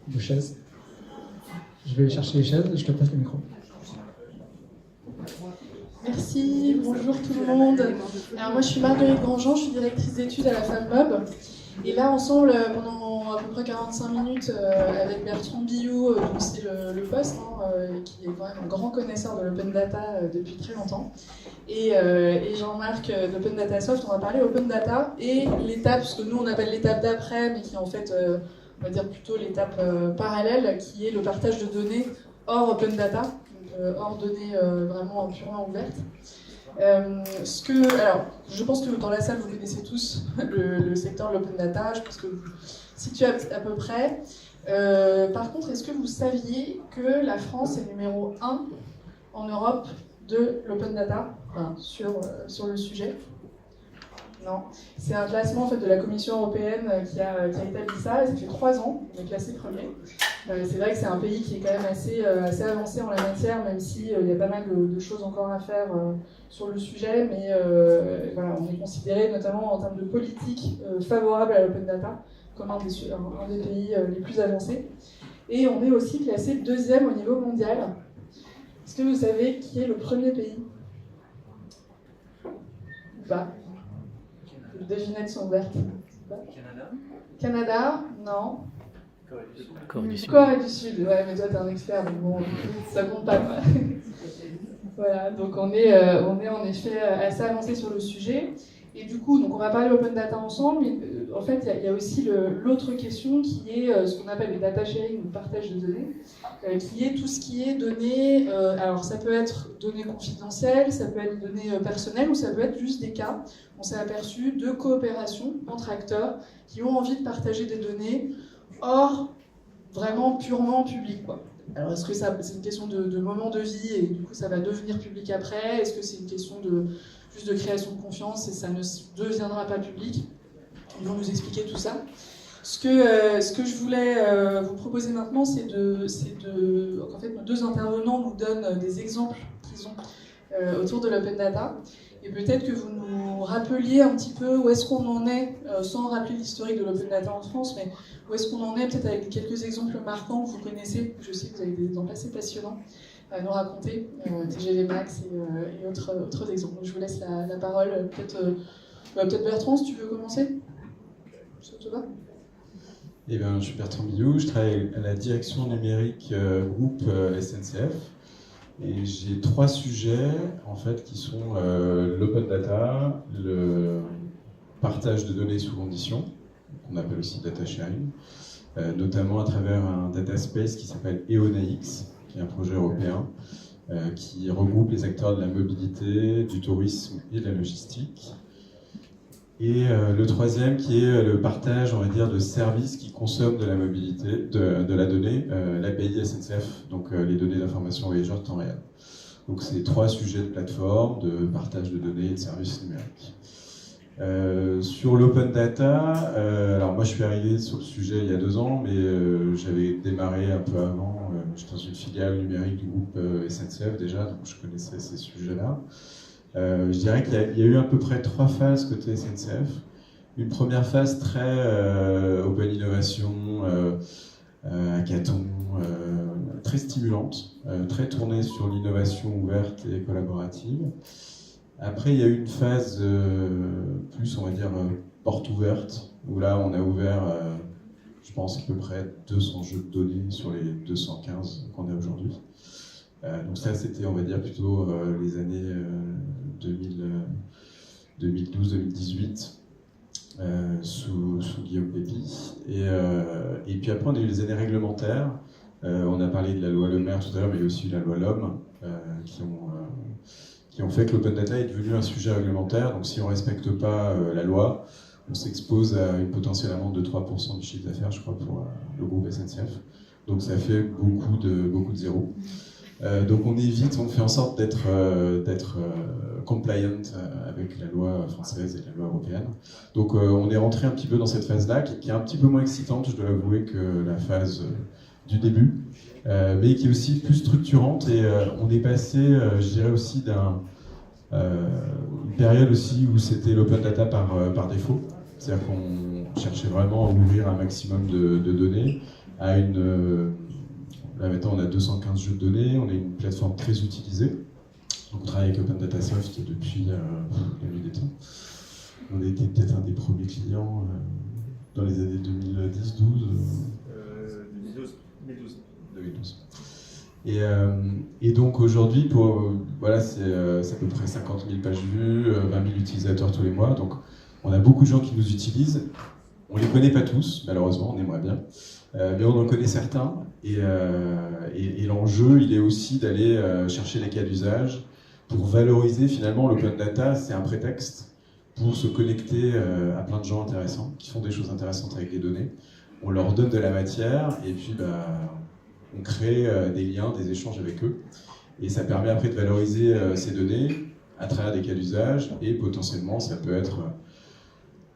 vos chaises. Je vais chercher les chaises, je te passe le micro. Merci, bonjour tout le monde. Alors moi je suis Marguerite Grandjean, je suis directrice d'études à la FAMMOB. Et là ensemble, pendant à peu près 45 minutes, avec Bertrand Billou, donc c'est le boss, qui est quand même un grand connaisseur de l'open data depuis très longtemps. Et Jean-Marc d'Open Data Soft, on va parler open data et l'étape, ce que nous on appelle l'étape d'après, mais qui est en fait, on va dire plutôt l'étape parallèle, qui est le partage de données hors open data. Hors données vraiment purement ouvertes. Alors, je pense que dans la salle, vous connaissez tous le secteur de l'open data, je pense que vous situez à peu près. Par contre, est-ce que vous saviez que la France est numéro 1 en Europe de l'open data, sur le sujet? Non. C'est un classement en fait, de la Commission européenne qui a établi ça, et ça fait 3 ans, on est classé premier. C'est vrai que c'est un pays qui est quand même assez avancé en la matière, même s'il y a pas mal de choses encore à faire sur le sujet, mais voilà, on est considéré notamment en termes de politique favorable à l'open data comme un des pays les plus avancés. Et on est aussi classé 2e au niveau mondial. Est-ce que vous savez qui est le premier pays? Ou pas? Les devinettes sont ouvertes. Canada? Non. Corée du Sud, ouais, mais toi t'es un expert, donc bon, ça compte pas, quoi. Voilà, donc on est en effet assez avancé sur le sujet. Et du coup, donc on va parler open data ensemble, mais en fait, il y a aussi l'autre question qui est ce qu'on appelle le data sharing ou le partage de données, qui est tout ce qui est données, alors ça peut être données confidentielles, ça peut être données personnelles, ou ça peut être juste des cas. On s'est aperçu de coopération entre acteurs qui ont envie de partager des données hors vraiment purement public, quoi. Alors est-ce que c'est une question de moment de vie et du coup ça va devenir public après? Est-ce que c'est une question juste de création de confiance et ça ne deviendra pas public? Ils vont nous expliquer tout ça. Ce que je voulais vous proposer maintenant, c'est en fait, nos 2 intervenants nous donnent des exemples qu'ils ont autour de l'open data. Et peut-être que vous nous rappeliez un petit peu où est-ce qu'on en est, sans rappeler l'historique de l'open data en France, mais où est-ce qu'on en est, peut-être avec quelques exemples marquants que vous connaissez. Je sais que vous avez des exemples assez passionnants à nous raconter, TGV Max et autres exemples. Donc je vous laisse la parole. Peut-être Bertrand, si tu veux commencer. Ça te va? Eh bien, je suis Bertrand Billou, je travaille à la direction numérique groupe SNCF. Et j'ai 3 sujets en fait qui sont l'open data, le partage de données sous conditions, qu'on appelle aussi data sharing, notamment à travers un data space qui s'appelle EONAX, qui est un projet européen qui regroupe les acteurs de la mobilité, du tourisme et de la logistique. Et le 3e qui est le partage, on va dire, de services qui consomment de la mobilité, de la donnée, l'API SNCF, donc les données d'information voyageurs de temps réel. Donc c'est 3 sujets de plateforme, de partage de données et de services numériques. Sur l'open data, alors moi je suis arrivé sur le sujet il y a 2 ans, mais j'avais démarré un peu avant, j'étais dans une filiale numérique du groupe SNCF déjà, donc je connaissais ces sujets-là. Je dirais qu'il y a eu à peu près 3 phases côté SNCF. Une première phase très open innovation, hackathon, très stimulante, très tournée sur l'innovation ouverte et collaborative. Après, il y a eu une phase plus, on va dire, porte ouverte, où là, on a ouvert, je pense, à peu près 200 jeux de données sur les 215 qu'on a aujourd'hui. Donc ça, c'était, on va dire, plutôt les années 2012-2018 sous Guillaume Pépi. Et puis après, on a eu les années réglementaires. On a parlé de la loi Le Maire tout à l'heure, mais il y a aussi la loi L'Homme qui ont fait que l'open data est devenu un sujet réglementaire. Donc si on ne respecte pas la loi, on s'expose à une potentielle amende de 3% du chiffre d'affaires, je crois, pour le groupe SNCF. Donc ça fait beaucoup de zéros. Donc on fait en sorte d'être compliant avec la loi française et la loi européenne. Donc on est rentré un petit peu dans cette phase-là, qui est un petit peu moins excitante, je dois l'avouer, que la phase du début, mais qui est aussi plus structurante. Et on est passé, je dirais aussi, une période aussi où c'était l'open data par défaut. C'est-à-dire qu'on cherchait vraiment à ouvrir un maximum de données, à une... là maintenant on a 215 jeux de données, on est une plateforme très utilisée. Donc on travaille avec Open Data Soft depuis la nuit des temps. On a été peut-être un des premiers clients dans les années 2010, 12. 2012. Et donc aujourd'hui, voilà, c'est à peu près 50 000 pages vues, 20 000 utilisateurs tous les mois. Donc on a beaucoup de gens qui nous utilisent. On ne les connaît pas tous, malheureusement, on aimerait bien. Mais on en connaît certains. Et l'enjeu, il est aussi d'aller chercher les cas d'usage pour valoriser finalement l'open data. C'est un prétexte pour se connecter à plein de gens intéressants, qui font des choses intéressantes avec les données. On leur donne de la matière et puis on crée des liens, des échanges avec eux. Et ça permet après de valoriser ces données à travers des cas d'usage et potentiellement ça peut être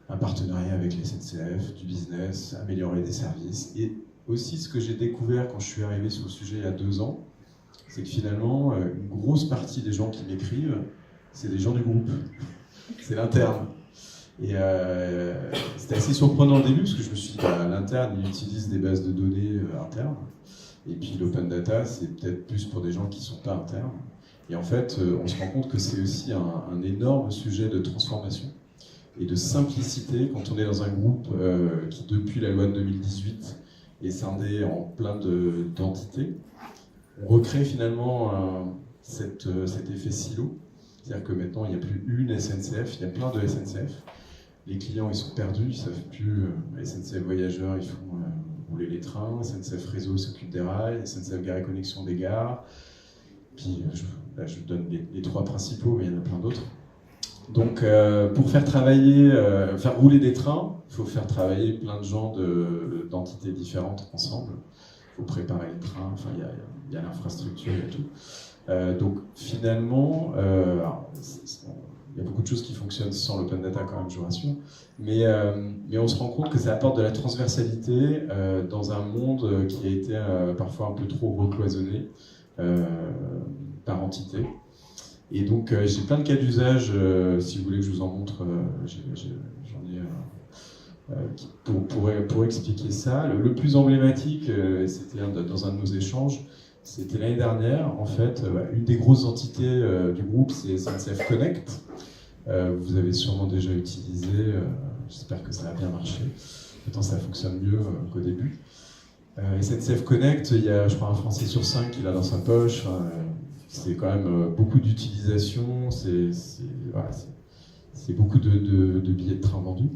un partenariat avec les SNCF, du business, améliorer des services. Et aussi ce que j'ai découvert quand je suis arrivé sur le sujet il y a 2 ans, c'est que finalement une grosse partie des gens qui m'écrivent, c'est des gens du groupe. C'est l'interne. Et c'était assez surprenant au début parce que je me suis dit, l'interne, il utilise des bases de données internes. Et puis l'open data, c'est peut-être plus pour des gens qui ne sont pas internes. Et en fait, on se rend compte que c'est aussi un énorme sujet de transformation et de simplicité quand on est dans un groupe qui, depuis la loi de 2018, est scindé en plein d'entités. On recrée finalement cet effet silo. C'est-à-dire que maintenant, il n'y a plus une SNCF, il y a plein de SNCF. Les clients, ils sont perdus, ils ne savent plus. SNCF Voyageurs, ils font rouler les trains. SNCF Réseau s'occupe des rails. SNCF Gare et Connexion des gares. Puis, là, je donne les 3 principaux, mais il y en a plein d'autres. Donc, pour faire rouler des trains, il faut faire travailler plein de gens d'entités différentes ensemble. Il faut préparer les trains, enfin, il y a l'infrastructure et tout. Donc, finalement, il y a beaucoup de choses qui fonctionnent sans l'open data quand même, je vous rassure. Mais on se rend compte que ça apporte de la transversalité dans un monde qui a été parfois un peu trop recloisonné par entité. Et donc j'ai plein de cas d'usage, si vous voulez que je vous en montre, j'en ai pour expliquer ça. Le plus emblématique, c'était dans un de nos échanges, c'était l'année dernière. En fait, une des grosses entités du groupe, c'est SNCF Connect. Vous avez sûrement déjà utilisé, j'espère que ça a bien marché. Maintenant, ça fonctionne mieux qu'au début. SNCF Connect, il y a, je crois, un Français sur 5 qui l'a dans sa poche. C'est quand même beaucoup d'utilisation, c'est beaucoup de billets de train vendus.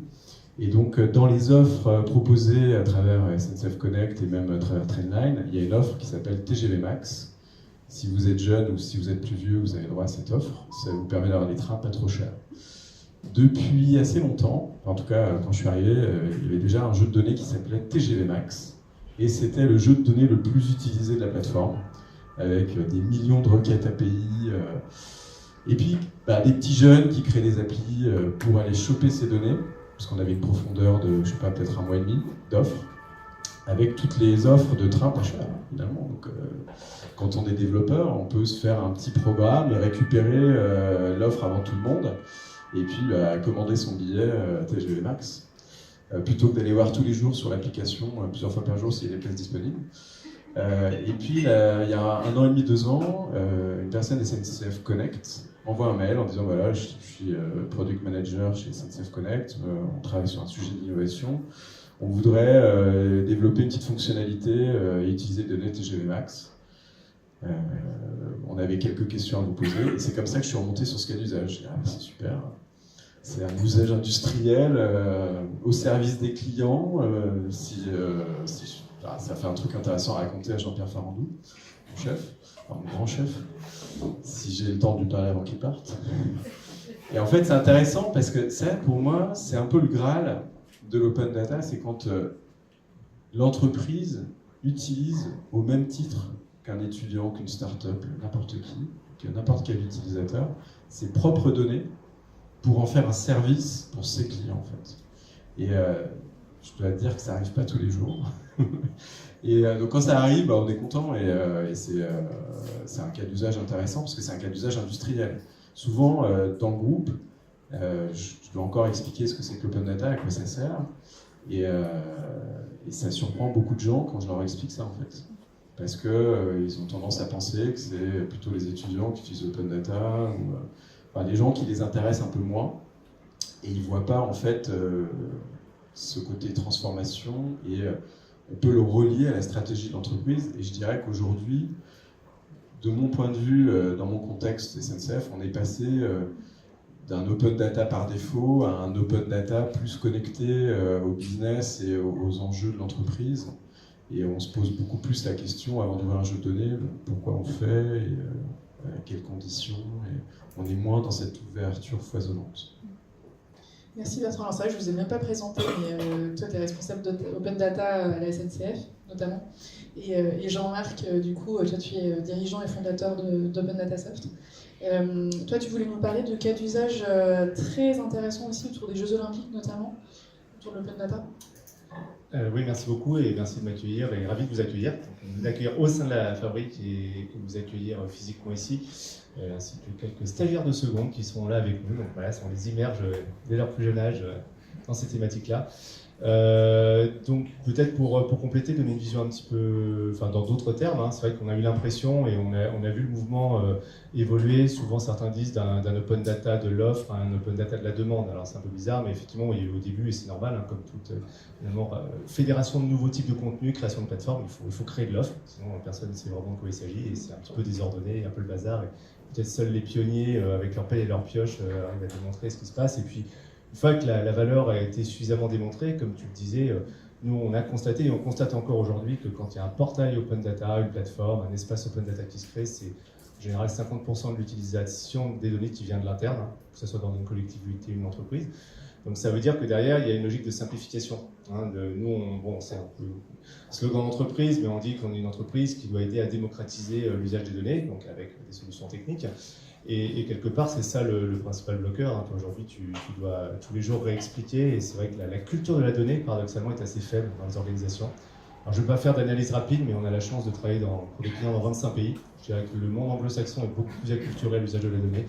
Et donc, dans les offres proposées à travers SNCF Connect et même à travers Trainline, il y a une offre qui s'appelle TGV Max. Si vous êtes jeune ou si vous êtes plus vieux, vous avez droit à cette offre. Ça vous permet d'avoir des trains pas trop chers. Depuis assez longtemps, en tout cas quand je suis arrivé, il y avait déjà un jeu de données qui s'appelait TGV Max. Et c'était le jeu de données le plus utilisé de la plateforme, avec des millions de requêtes API. Et puis, des petits jeunes qui créent des applis pour aller choper ces données, parce qu'on avait une profondeur de, je sais pas, peut-être 1 mois et demi d'offres, avec toutes les offres de trains pas chères, finalement. Donc, quand on est développeur, on peut se faire un petit programme et récupérer l'offre avant tout le monde, et puis commander son billet TGV Max, plutôt que d'aller voir tous les jours sur l'application, plusieurs fois par jour, s'il y a des places disponibles. Et puis, il y a 1 an et demi, 2 ans, une personne de SNCF Connect m'envoie un mail en disant voilà, je suis product manager chez SNCF Connect, on travaille sur un sujet d'innovation, on voudrait développer une petite fonctionnalité et utiliser des données TGV Max. On avait quelques questions à vous poser, et c'est comme ça que je suis remonté sur ce cas d'usage. C'est super, c'est un usage industriel au service des clients. Ça fait un truc intéressant à raconter à Jean-Pierre Farandou, mon chef, enfin mon grand chef, si j'ai le temps de lui parler avant qu'il parte. Et en fait, c'est intéressant parce que ça, pour moi, c'est un peu le Graal de l'open data, c'est quand l'entreprise utilise au même titre qu'un étudiant, qu'une start-up, n'importe qui, que n'importe quel utilisateur, ses propres données pour en faire un service pour ses clients, en fait. Et je dois te dire que ça n'arrive pas tous les jours. Et donc quand ça arrive, on est content, et c'est un cas d'usage intéressant parce que c'est un cas d'usage industriel. Souvent, dans le groupe, je dois encore expliquer ce que c'est que l'open data, à quoi ça sert. Et ça surprend beaucoup de gens quand je leur explique ça, en fait. Parce qu'ils ont tendance à penser que c'est plutôt les étudiants qui utilisent Open Data, ou enfin, les gens qui les intéressent un peu moins, et ils ne voient pas, en fait, ce côté transformation, et on peut le relier à la stratégie de l'entreprise. Et je dirais qu'aujourd'hui, de mon point de vue, dans mon contexte SNCF, on est passé d'un open data par défaut à un open data plus connecté au business et aux enjeux de l'entreprise. Et on se pose beaucoup plus la question, avant d'ouvrir un jeu de données, pourquoi on fait, et à quelles conditions. Et on est moins dans cette ouverture foisonnante. Merci Bertrand. Alors c'est vrai que je ne vous ai même pas présenté, mais toi tu es responsable d'Open Data à la SNCF notamment. Et Jean-Marc, du coup, toi tu es dirigeant et fondateur d'Open Data Soft. Toi tu voulais nous parler de cas d'usage très intéressants aussi autour des Jeux Olympiques notamment, autour de l'Open Data. Oui, merci beaucoup et merci de m'accueillir et ravi de vous accueillir. Vous accueillir au sein de la fabrique et vous accueillir physiquement ici, ainsi que quelques stagiaires de seconde qui sont là avec nous. Donc voilà, on les immerge dès leur plus jeune âge dans ces thématiques-là. Donc peut-être pour compléter, donner une vision un petit peu, enfin dans d'autres termes, hein, c'est vrai qu'on a eu l'impression et on a vu le mouvement évoluer. Souvent certains disent d'un open data de l'offre à un open data de la demande. Alors c'est un peu bizarre, mais effectivement au début, et c'est normal, hein, comme toute finalement, fédération de nouveaux types de contenus, création de plateformes, il faut créer de l'offre, sinon personne ne sait vraiment de quoi il s'agit et c'est un petit peu désordonné, un peu le bazar. Et peut-être seuls les pionniers avec leur pelle et leur pioche arrivent à démontrer ce qui se passe. Et puis une fois que la valeur a été suffisamment démontrée, comme tu le disais, nous on a constaté et on constate encore aujourd'hui que quand il y a un portail open data, une plateforme, un espace open data qui se crée, c'est en général 50% de l'utilisation des données qui vient de l'interne, hein, que ce soit dans une collectivité ou une entreprise. Donc ça veut dire que derrière, il y a une logique de simplification. Hein, c'est un peu un slogan d'entreprise, mais on dit qu'on est une entreprise qui doit aider à démocratiser l'usage des données, donc avec des solutions techniques. Et quelque part, c'est ça le principal bloqueur. Hein. Aujourd'hui, tu dois tous les jours réexpliquer, et c'est vrai que la culture de la donnée, paradoxalement, est assez faible dans les organisations. Alors, je ne vais pas faire d'analyse rapide, mais on a la chance de travailler pour des clients dans 25 pays. Je dirais que le monde anglo-saxon est beaucoup plus acculturé à l'usage de la donnée,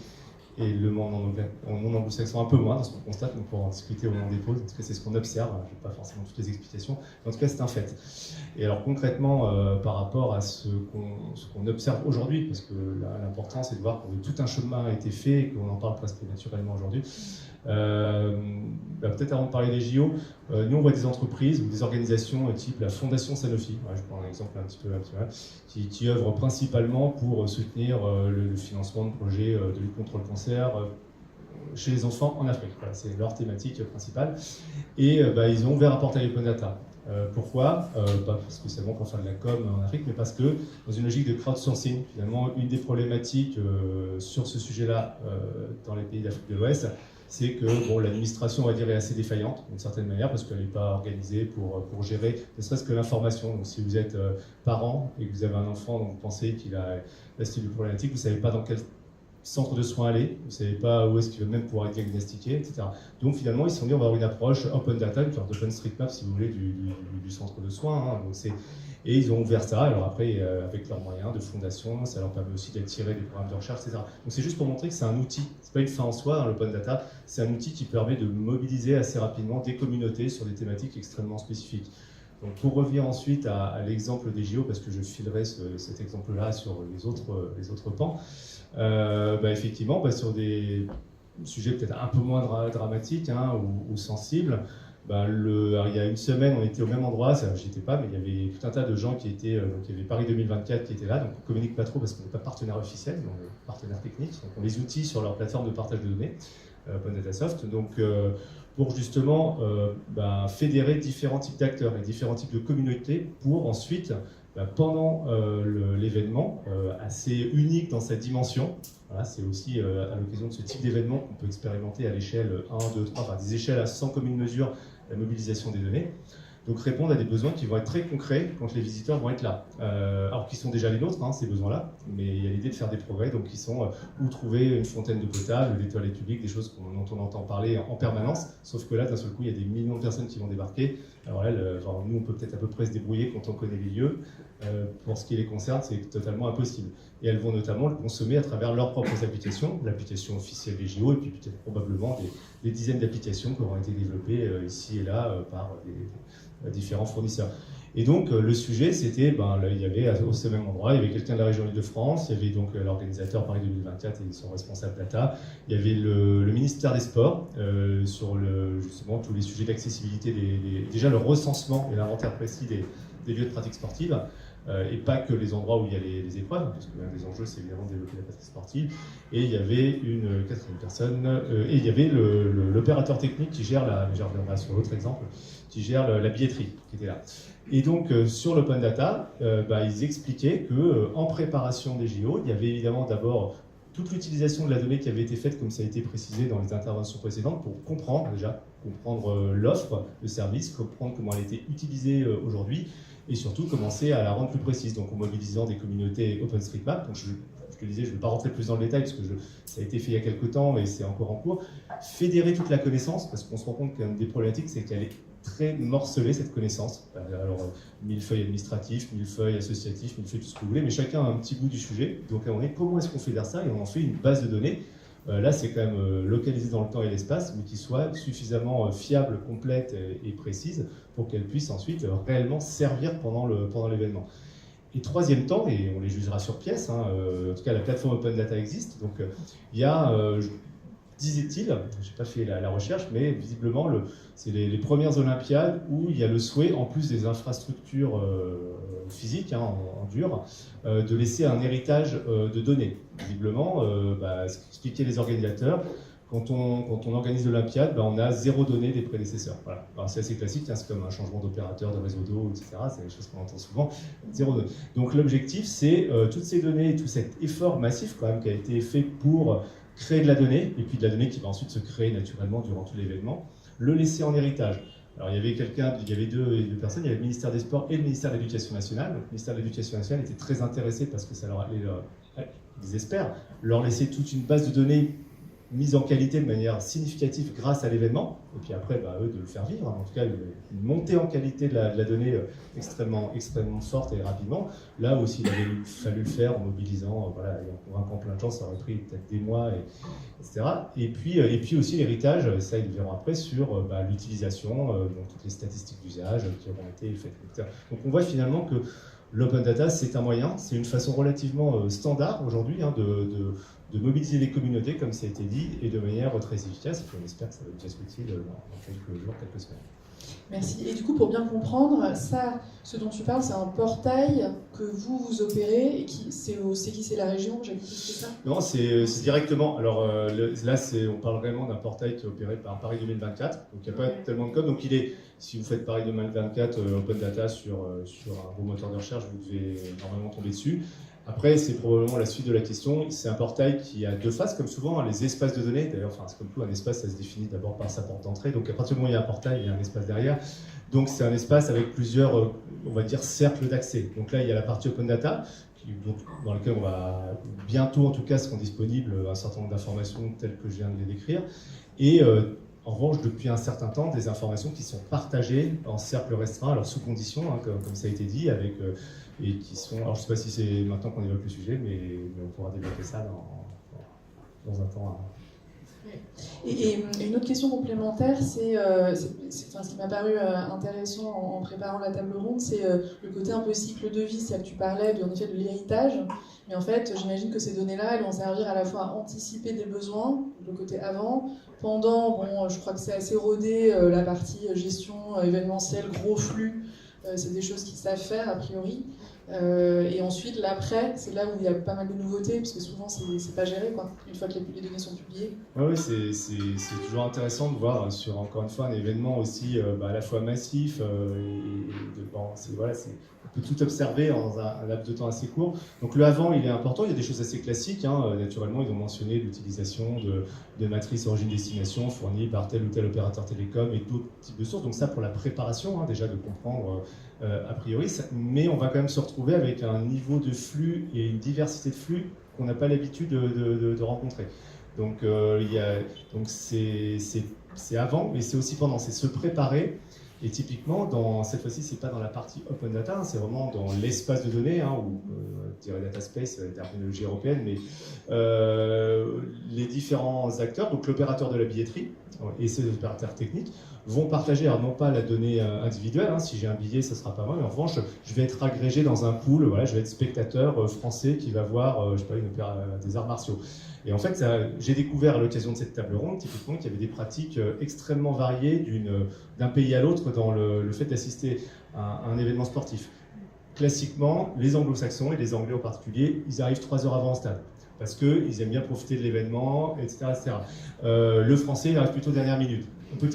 et le monde anglo-saxon un peu moins, dans ce qu'on constate, on pourra en discuter au moment des pauses. En tout cas, c'est ce qu'on observe. Je n'ai pas forcément toutes les explications, mais en tout cas, c'est un fait. Et alors concrètement, par rapport à ce qu'on observe aujourd'hui, parce que l'important c'est de voir que tout un chemin a été fait et qu'on en parle presque naturellement aujourd'hui. Peut-être avant de parler des JO, nous on voit des entreprises ou des organisations type la Fondation Sanofi, je prends un exemple un petit peu qui œuvrent principalement pour soutenir le financement de projets de lutte contre le cancer chez les enfants en Afrique. Voilà, c'est leur thématique principale. Et ils ont ouvert un portail Open Data. Pourquoi pas spécialement pour faire de la com en Afrique, mais parce que dans une logique de crowdsourcing, finalement, une des problématiques sur ce sujet-là dans les pays d'Afrique de l'Ouest, c'est que l'administration, on va dire, est assez défaillante d'une certaine manière parce qu'elle n'est pas organisée pour gérer ne serait-ce que l'information. Donc si vous êtes parent et que vous avez un enfant dont vous pensez qu'il a la style de problématique, vous ne savez pas dans quel centre de soins aller, vous ne savez pas où est-ce qu'il va même pouvoir être diagnostiqué, etc. Donc finalement, ils se sont dit on va avoir une approche open data, une sorte d'OpenStreetMap si vous voulez du centre de soins. Hein. Et ils ont ouvert ça, alors après, avec leurs moyens de fondation, ça leur permet aussi d'attirer des programmes de recherche, etc. Donc c'est juste pour montrer que c'est un outil, c'est pas une fin en soi, hein, l'open data, c'est un outil qui permet de mobiliser assez rapidement des communautés sur des thématiques extrêmement spécifiques. Donc pour revenir ensuite à l'exemple des JO, parce que je filerai cet exemple-là sur les autres pans, effectivement, sur des sujets peut-être un peu moins dramatiques hein, ou sensibles, il y a une semaine, on était au même endroit, j'y étais pas, mais il y avait tout un tas de gens qui étaient, donc il y avait Paris 2024 qui étaient là, donc on ne communique pas trop parce qu'on n'est pas partenaire officiel, mais on est partenaire technique, donc on les outils sur leur plateforme de partage de données, Open Data Soft, donc pour justement fédérer différents types d'acteurs et différents types de communautés pour ensuite, pendant l'événement, assez unique dans sa dimension, voilà, c'est aussi à l'occasion de ce type d'événement qu'on peut expérimenter à l'échelle 1, 2, 3, des échelles à 100 communes mesures, la mobilisation des données. Donc répondre à des besoins qui vont être très concrets quand les visiteurs vont être là. Alors qu'ils sont déjà les nôtres, hein, ces besoins-là, mais il y a l'idée de faire des progrès, donc qui sont où trouver une fontaine d'eau potable, des toilettes publiques, des choses dont on entend parler en permanence, sauf que là, d'un seul coup, il y a des millions de personnes qui vont débarquer, Alors elles, nous on peut peut-être à peu près se débrouiller quand on connaît les lieux. Pour ce qui les concerne, c'est totalement impossible. Et elles vont notamment le consommer à travers leurs propres applications, l'application officielle des JO, et puis peut-être probablement des dizaines d'applications qui auront été développées ici et là par des différents fournisseurs. Et donc le sujet, c'était, il y avait au même endroit, il y avait quelqu'un de la région Île-de-France, il y avait donc l'organisateur Paris 2024 et son responsable data, il y avait le ministère des Sports sur justement tous les sujets d'accessibilité, déjà le recensement et l'inventaire précis des lieux de pratique sportive, et pas que les endroits où il y a les épreuves, parce que l'un des enjeux c'est évidemment de développer la pratique sportive. Et il y avait une quatrième personne, et il y avait l'opérateur technique qui gère je reviendrai sur l'autre exemple, qui gère la billetterie, qui était là. Et donc sur l'open data, ils expliquaient qu'en préparation des JO, il y avait évidemment d'abord toute l'utilisation de la donnée qui avait été faite, comme ça a été précisé dans les interventions précédentes, pour comprendre l'offre, le service, comprendre comment elle était utilisée aujourd'hui, et surtout commencer à la rendre plus précise, donc en mobilisant des communautés OpenStreetMap. Donc je te disais, je ne vais pas rentrer plus dans le détail, parce que ça a été fait il y a quelques temps, et c'est encore en cours. Fédérer toute la connaissance, parce qu'on se rend compte qu'une des problématiques, c'est qu'elle est très morcelée, cette connaissance. Alors, millefeuille administratif, millefeuille associatif, millefeuille tout ce que vous voulez, mais chacun a un petit bout du sujet. Donc on est comment est-ce qu'on fédère ça, et on en fait une base de données. Là, c'est quand même localisé dans le temps et l'espace, mais qui soit suffisamment fiable, complète et précise pour qu'elle puisse ensuite réellement servir pendant l'événement. Et troisième temps, et on les jugera sur pièce, en tout cas la plateforme Open Data existe, donc il y a, disait-il, je n'ai pas fait la recherche, mais visiblement c'est les premières Olympiades où il y a le souhait, en plus des infrastructures physiques, en dur, de laisser un héritage de données. Visiblement, ce qu'expliquaient les organisateurs, quand on organise l'Olympiade, on a 0 données des prédécesseurs. Voilà. C'est assez classique, c'est comme un changement d'opérateur, de réseau d'eau, etc. C'est des choses qu'on entend souvent. 0 données. Donc l'objectif, c'est toutes ces données, tout cet effort massif quand même qui a été fait pour créer de la donnée, et puis de la donnée qui va ensuite se créer naturellement durant tout l'événement, le laisser en héritage. Alors il y avait deux personnes, il y avait le ministère des Sports et le ministère de l'Éducation nationale. Donc, le ministère de l'Éducation nationale était très intéressé parce que ça leur allait, ils espèrent, leur laisser toute une base de données mise en qualité de manière significative grâce à l'événement, et puis après, eux, de le faire vivre, en tout cas une montée en qualité de la donnée extrêmement forte et rapidement. Là aussi, il avait fallu le faire en mobilisant, et en convaincant plein de gens, ça aurait pris peut-être des mois, etc. Et puis aussi l'héritage, ça ils le verront après, sur l'utilisation, donc toutes les statistiques d'usage qui auront été faites, etc. Donc on voit finalement que l'open data, c'est un moyen, c'est une façon relativement standard aujourd'hui de mobiliser les communautés, comme ça a été dit, et de manière très efficace. Et puis on espère que ça va nous être utile dans quelques jours, quelques semaines. Merci. Et du coup, pour bien comprendre, ce dont tu parles, c'est un portail que vous opérez, et c'est la région, j'ai compris, c'est ça? Non, c'est directement. Alors là, on parle vraiment d'un portail qui est opéré par Paris 2024, donc il n'y a pas tellement de code. Donc si vous faites Paris 2024 Open Data sur un beau moteur de recherche, vous devez normalement tomber dessus. Après, c'est probablement la suite de la question. C'est un portail qui a 2 faces, comme souvent, les espaces de données. D'ailleurs, c'est comme tout, un espace, ça se définit d'abord par sa porte d'entrée. Donc, à partir du moment où il y a un portail, il y a un espace derrière. Donc, c'est un espace avec plusieurs, on va dire, cercles d'accès. Donc là, il y a la partie Open Data, dans laquelle on va bientôt, en tout cas, seront disponibles un certain nombre d'informations telles que je viens de les décrire. Et en revanche, depuis un certain temps, des informations qui sont partagées en cercle restreint, alors sous condition, comme ça a été dit, et qui sont. Alors, je ne sais pas si c'est maintenant qu'on évoque le sujet, mais on pourra développer ça dans un temps. Et une autre question complémentaire, c'est ce qui m'a paru intéressant en préparant la table ronde, c'est le côté un peu cycle de vie. C'est-à-dire que tu parlais en effet de l'héritage, mais en fait, j'imagine que ces données-là, elles vont servir à la fois à anticiper des besoins, le côté avant, pendant, je crois que c'est assez rodé, la partie gestion événementielle, gros flux, c'est des choses qu'ils savent faire a priori. Et ensuite, l'après, c'est là où il y a pas mal de nouveautés, parce que souvent, c'est pas géré, quoi, une fois que les données sont publiées. Oui, c'est toujours intéressant de voir sur, encore une fois, un événement aussi à la fois massif, on peut tout observer dans un laps de temps assez court. Donc le avant, il est important, il y a des choses assez classiques. Naturellement, ils ont mentionné l'utilisation de matrices origine-destination fournies par tel ou tel opérateur télécom et d'autres types de sources. Donc ça, pour la préparation, déjà de comprendre a priori, mais on va quand même se retrouver avec un niveau de flux et une diversité de flux qu'on n'a pas l'habitude de rencontrer. Donc c'est avant, mais c'est aussi pendant, c'est se préparer. Et typiquement, cette fois-ci, c'est pas dans la partie open data, hein, c'est vraiment dans l'espace de données, hein, ou je dirais data space, terminologie européenne, mais les différents acteurs, donc l'opérateur de la billetterie et ses opérateurs techniques, vont partager, alors non pas la donnée individuelle, hein, si j'ai un billet, ça sera pas moi, mais en revanche, je vais être agrégé dans un pool, voilà, je vais être spectateur français qui va voir, je sais pas, des arts martiaux. Et en fait, j'ai découvert à l'occasion de cette table ronde, typiquement, qu'il y avait des pratiques extrêmement variées d'un pays à l'autre dans le fait d'assister à un événement sportif. Classiquement, les anglo-saxons, et les anglais en particulier, ils arrivent 3 heures avant au stade, parce qu'ils aiment bien profiter de l'événement, etc. etc. Le français, il arrive plutôt dernière minute.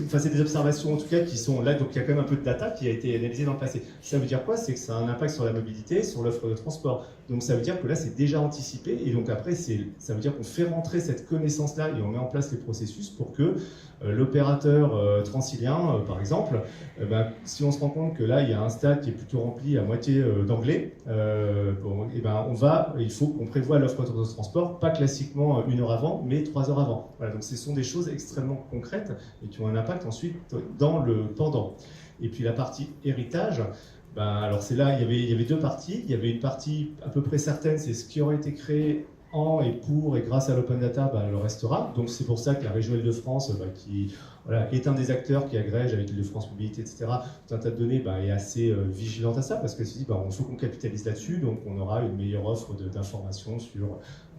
C'est des observations en tout cas qui sont là, donc il y a quand même un peu de data qui a été analysée dans le passé. Ça veut dire quoi? C'est que ça a un impact sur la mobilité, sur l'offre de transport. Donc ça veut dire que là c'est déjà anticipé et donc après ça veut dire qu'on fait rentrer cette connaissance-là et on met en place les processus pour que l'opérateur transilien, par exemple, si on se rend compte que là il y a un stade qui est plutôt rempli à moitié d'anglais, il faut qu'on prévoie l'offre de transport, pas classiquement 1 heure avant, mais 3 heures avant. Voilà, donc ce sont des choses extrêmement concrètes et qui ont un impact ensuite dans le pendant. Et puis la partie héritage, alors c'est là, il y avait 2 parties. Il y avait une partie à peu près certaine, c'est ce qui aurait été créé en et pour et grâce à l'open data, le restera. Donc c'est pour ça que la région Île-de-France, qui est un des acteurs qui agrège avec Île-de-France Mobilité, etc., tout un tas de données, est assez vigilante à ça parce que se dit, il faut qu'on capitalise là-dessus, donc on aura une meilleure offre d'informations sur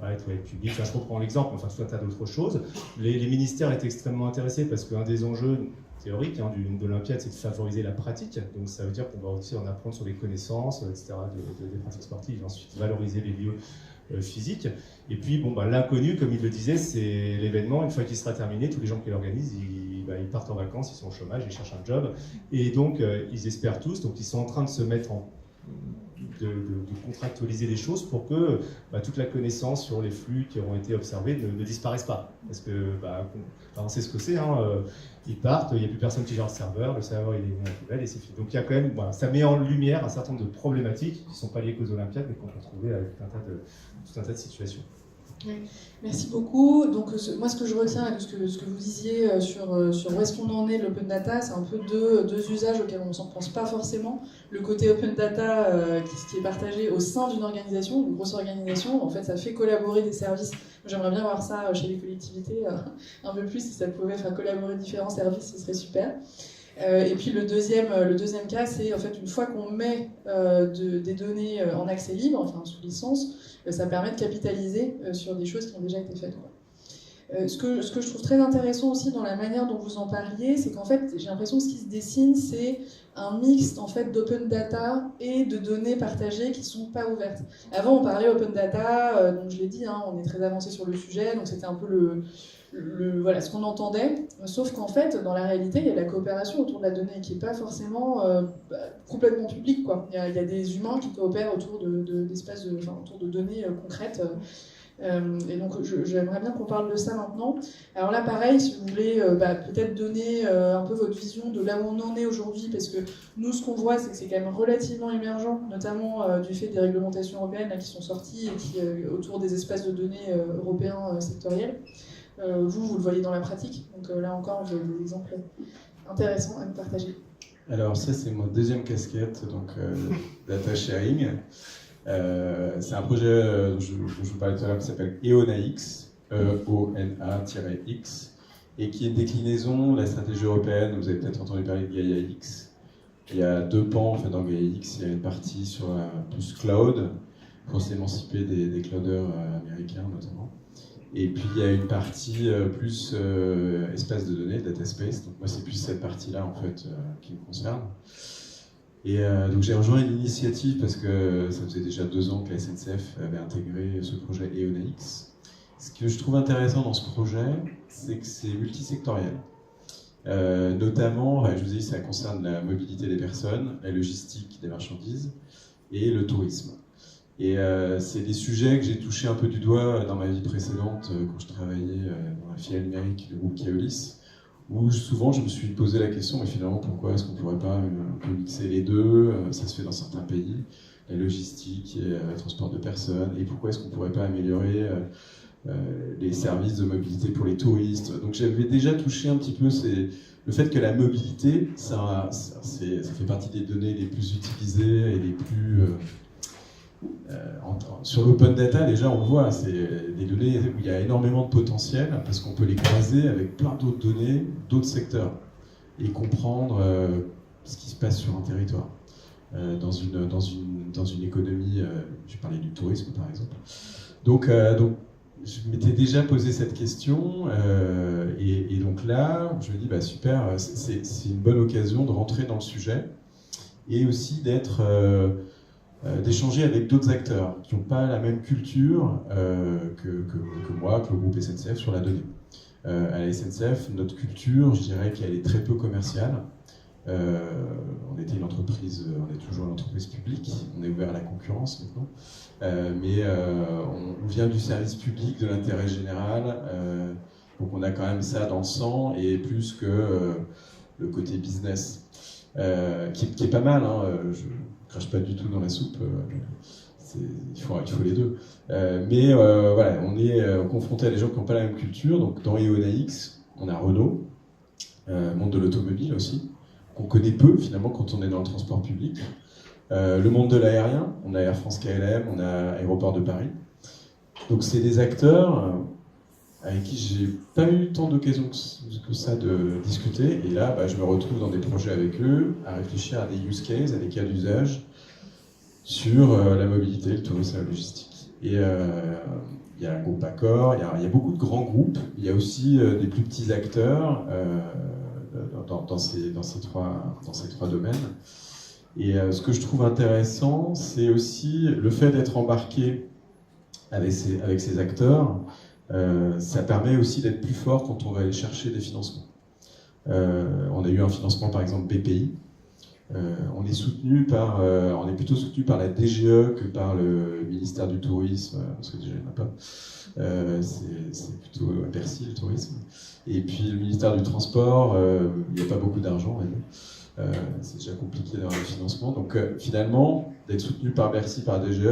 les toilettes publiques. Enfin, je reprends l'exemple, enfin tout un tas d'autres choses. Les ministères étaient extrêmement intéressés parce qu'un des enjeux théoriques de l'Olympiade, c'est de favoriser la pratique. Donc ça veut dire qu'on va aussi en apprendre sur les connaissances, etc., des pratiques sportives, et ensuite valoriser les lieux physiques. Et puis, l'inconnu, comme il le disait, c'est l'événement. Une fois qu'il sera terminé, tous les gens qui l'organisent, ils partent en vacances, ils sont au chômage, ils cherchent un job. Et donc, ils espèrent tous, donc ils sont en train de se mettre de contractualiser des choses pour que toute la connaissance sur les flux qui auront été observés ne disparaissent pas. Parce que, on sait ce que c'est, ils partent, il n'y a plus personne qui gère le serveur il est mis à la poubelle et c'est fini. Donc il y a quand même, ça met en lumière un certain nombre de problématiques qui ne sont pas liées qu'aux Olympiades, mais qu'on peut trouver avec tout un tas de situations. Oui. Merci beaucoup. Donc moi, ce que je retiens de ce que vous disiez sur où est-ce qu'on en est de l'open data, c'est un peu deux usages auxquels on ne s'en pense pas forcément. Le côté open data qui est partagé au sein d'une organisation, une grosse organisation, en fait, ça fait collaborer des services. J'aimerais bien voir ça chez les collectivités un peu plus, si ça pouvait faire collaborer différents services, ce serait super. Et puis le deuxième cas, c'est en fait une fois qu'on met des données en accès libre, enfin sous licence, ça permet de capitaliser sur des choses qui ont déjà été faites. Ce que je trouve très intéressant aussi dans la manière dont vous en parliez, c'est qu'en fait j'ai l'impression que ce qui se dessine, c'est un mix en fait d'open data et de données partagées qui ne sont pas ouvertes. Avant on parlait open data, donc je l'ai dit, on est très avancé sur le sujet, donc c'était un peu voilà, ce qu'on entendait, sauf qu'en fait, dans la réalité, il y a de la coopération autour de la donnée qui n'est pas forcément complètement publique, quoi. Il y a des humains qui coopèrent autour d'espaces autour de données concrètes. Et donc, j'aimerais bien qu'on parle de ça maintenant. Alors là, pareil, si vous voulez peut-être donner un peu votre vision de là où on en est aujourd'hui, parce que nous, ce qu'on voit, c'est que c'est quand même relativement émergent, notamment du fait des réglementations européennes là, qui sont sorties et qui autour des espaces de données européens sectoriels. Vous le voyez dans la pratique, donc là encore, j'ai des exemples intéressants à nous partager. Alors ça, c'est ma deuxième casquette, donc data sharing. C'est un projet dont je vous parlais tout à l'heure qui s'appelle EONA-X, E-O-N-A-X, et qui est une déclinaison de la stratégie européenne. Vous avez peut-être entendu parler de Gaia-X. Il y a 2 pans en fait, dans Gaia-X. Il y a une partie sur plus cloud, pour s'émanciper des clouders américains notamment. Et puis il y a une partie plus espace de données, data space. Donc moi c'est plus cette partie-là en fait qui me concerne. Et donc j'ai rejoint l'initiative parce que ça faisait déjà 2 ans que la SNCF avait intégré ce projet EONA-X. Ce que je trouve intéressant dans ce projet, c'est que c'est multisectoriel. Notamment, je vous dis, ça concerne la mobilité des personnes, la logistique des marchandises et le tourisme. Et c'est des sujets que j'ai touchés un peu du doigt dans ma vie précédente, quand je travaillais dans la filiale numérique du groupe Keolis, où souvent je me suis posé la question, mais finalement pourquoi est-ce qu'on ne pourrait pas un peu mixer les deux? Ça se fait dans certains pays, la logistique et le transport de personnes, et pourquoi est-ce qu'on ne pourrait pas améliorer les services de mobilité pour les touristes? Donc j'avais déjà touché un petit peu le fait que la mobilité, ça fait partie des données les plus utilisées et les plus... sur l'open data, déjà, on le voit, c'est des données où il y a énormément de potentiel parce qu'on peut les croiser avec plein d'autres données, d'autres secteurs et comprendre ce qui se passe sur un territoire. Dans une économie, je parlais du tourisme par exemple. Donc je m'étais déjà posé cette question et donc là, je me dis bah super, c'est une bonne occasion de rentrer dans le sujet et aussi d'échanger avec d'autres acteurs qui n'ont pas la même culture que moi, que le groupe SNCF sur la donnée. À la SNCF, notre culture, je dirais qu'elle est très peu commerciale. On était une entreprise, on est toujours une entreprise publique, on est ouvert à la concurrence maintenant, mais on vient du service public, de l'intérêt général, donc on a quand même ça dans le sang, et plus que le côté business, qui est pas mal, hein, je crache pas du tout dans la soupe, il faut les deux. Mais voilà, on est confronté à des gens qui n'ont pas la même culture, donc dans EONAX, on a Renault, monde de l'automobile aussi, qu'on connaît peu finalement quand on est dans le transport public. Le monde de l'aérien, on a Air France KLM, on a Aéroport de Paris. Donc c'est des acteurs avec qui j'ai pas eu tant d'occasions que ça de discuter. Et là, bah, je me retrouve dans des projets avec eux, à réfléchir à des use cases, à des cas d'usage sur la mobilité, le tourisme et la logistique. Et il y a un groupe Accor, il y a beaucoup de grands groupes, il y a aussi des plus petits acteurs dans ces trois domaines. Et ce que je trouve intéressant, c'est aussi le fait d'être embarqué avec ces acteurs. Ça permet aussi d'être plus fort quand on va aller chercher des financements. On a eu un financement par exemple BPI. On est plutôt soutenu par la DGE que par le ministère du Tourisme, parce que déjà il n'y en a pas. C'est plutôt Bercy le tourisme. Et puis le ministère du Transport, il n'y a pas beaucoup d'argent. C'est déjà compliqué d'avoir le financement. Donc finalement, d'être soutenu par Bercy, par DGE,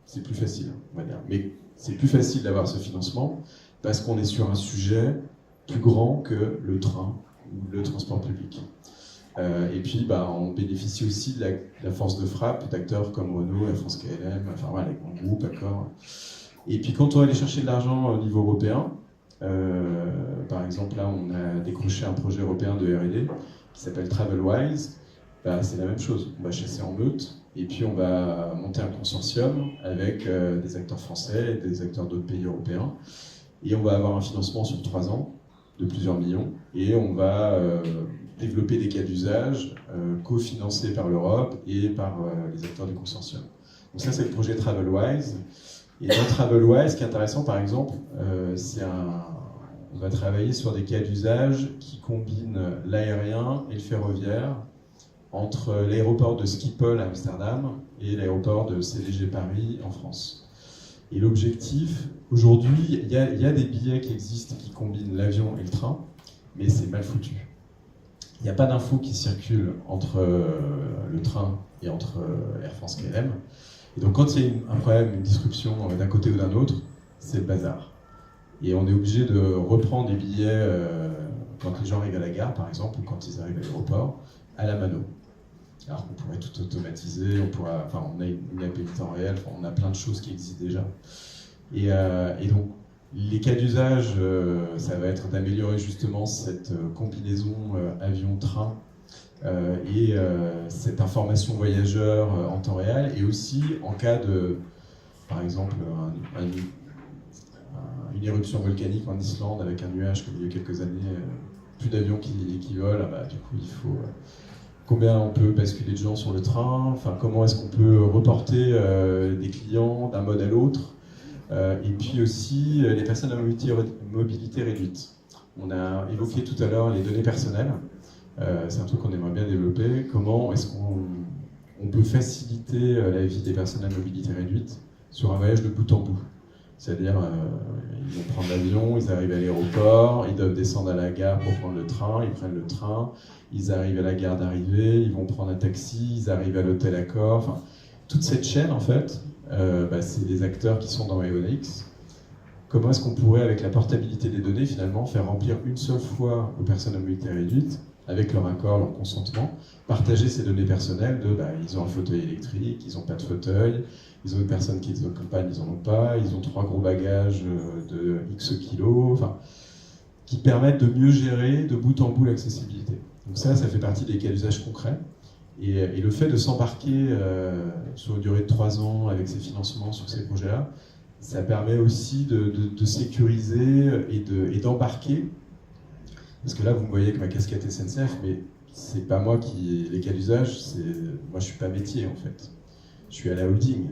c'est plus facile, on va dire. Mais c'est plus facile d'avoir ce financement parce qu'on est sur un sujet plus grand que le train ou le transport public. Et puis, on bénéficie aussi de la force de frappe d'acteurs comme Renault, Air France KLM, enfin voilà, les grands groupes, Accor. Et puis, quand on va aller chercher de l'argent au niveau européen, par exemple, là, on a décroché un projet européen de R&D qui s'appelle TravelWise. C'est la même chose. On va chasser en meute et puis on va monter un consortium avec des acteurs français et des acteurs d'autres pays européens. Et on va avoir un financement sur 3 ans de plusieurs millions et on va développer des cas d'usage cofinancés par l'Europe et par les acteurs du consortium. Donc ça, c'est le projet TravelWise. Et dans TravelWise, ce qui est intéressant, par exemple, on va travailler sur des cas d'usage qui combinent l'aérien et le ferroviaire entre l'aéroport de Schiphol à Amsterdam et l'aéroport de CDG Paris en France. Et l'objectif, aujourd'hui, il y a des billets qui existent qui combinent l'avion et le train, mais c'est mal foutu. Il n'y a pas d'infos qui circulent entre le train et entre Air France KLM. Et donc quand il y a un problème, une disruption d'un côté ou d'un autre, c'est le bazar. Et on est obligé de reprendre les billets quand les gens arrivent à la gare, par exemple, ou quand ils arrivent à l'aéroport, à la mano. Alors qu'on pourrait tout automatiser, on a une app en temps réel, on a plein de choses qui existent déjà. Et donc, les cas d'usage, ça va être d'améliorer justement cette combinaison avion-train et cette information voyageur en temps réel, et aussi en cas de, par exemple, une éruption volcanique en Islande avec un nuage comme il y a eu quelques années, plus d'avions qui volent, du coup il faut... Combien on peut basculer de gens sur le train, enfin, comment est-ce qu'on peut reporter des clients d'un mode à l'autre, et puis aussi les personnes à mobilité réduite. On a évoqué tout à l'heure les données personnelles, c'est un truc qu'on aimerait bien développer. Comment est-ce qu'on peut faciliter la vie des personnes à mobilité réduite sur un voyage de bout en bout? C'est-à-dire, ils vont prendre l'avion, ils arrivent à l'aéroport, ils doivent descendre à la gare pour prendre le train, ils prennent le train, ils arrivent à la gare d'arrivée, ils vont prendre un taxi, ils arrivent à l'hôtel Accor. Enfin, toute cette chaîne, en fait, c'est des acteurs qui sont dans EONAX. comment est-ce qu'on pourrait, avec la portabilité des données, finalement, faire remplir une seule fois aux personnes à mobilité réduite, avec leur accord, leur consentement, partager ces données personnelles de ils ont un fauteuil électrique, ils n'ont pas de fauteuil, ils ont une personne qui les accompagne, ils n'en ont pas, ils ont 3 gros bagages de X kilos, enfin, qui permettent de mieux gérer de bout en bout l'accessibilité. Donc ça fait partie des cas d'usage concrets. Et le fait de s'embarquer sur une durée de 3 ans avec ces financements sur ces projets-là, ça permet aussi de sécuriser et d'embarquer. Parce que là, vous me voyez avec ma casquette SNCF, mais c'est pas moi qui les cas d'usage, moi je suis pas métier en fait. Je suis à la holding.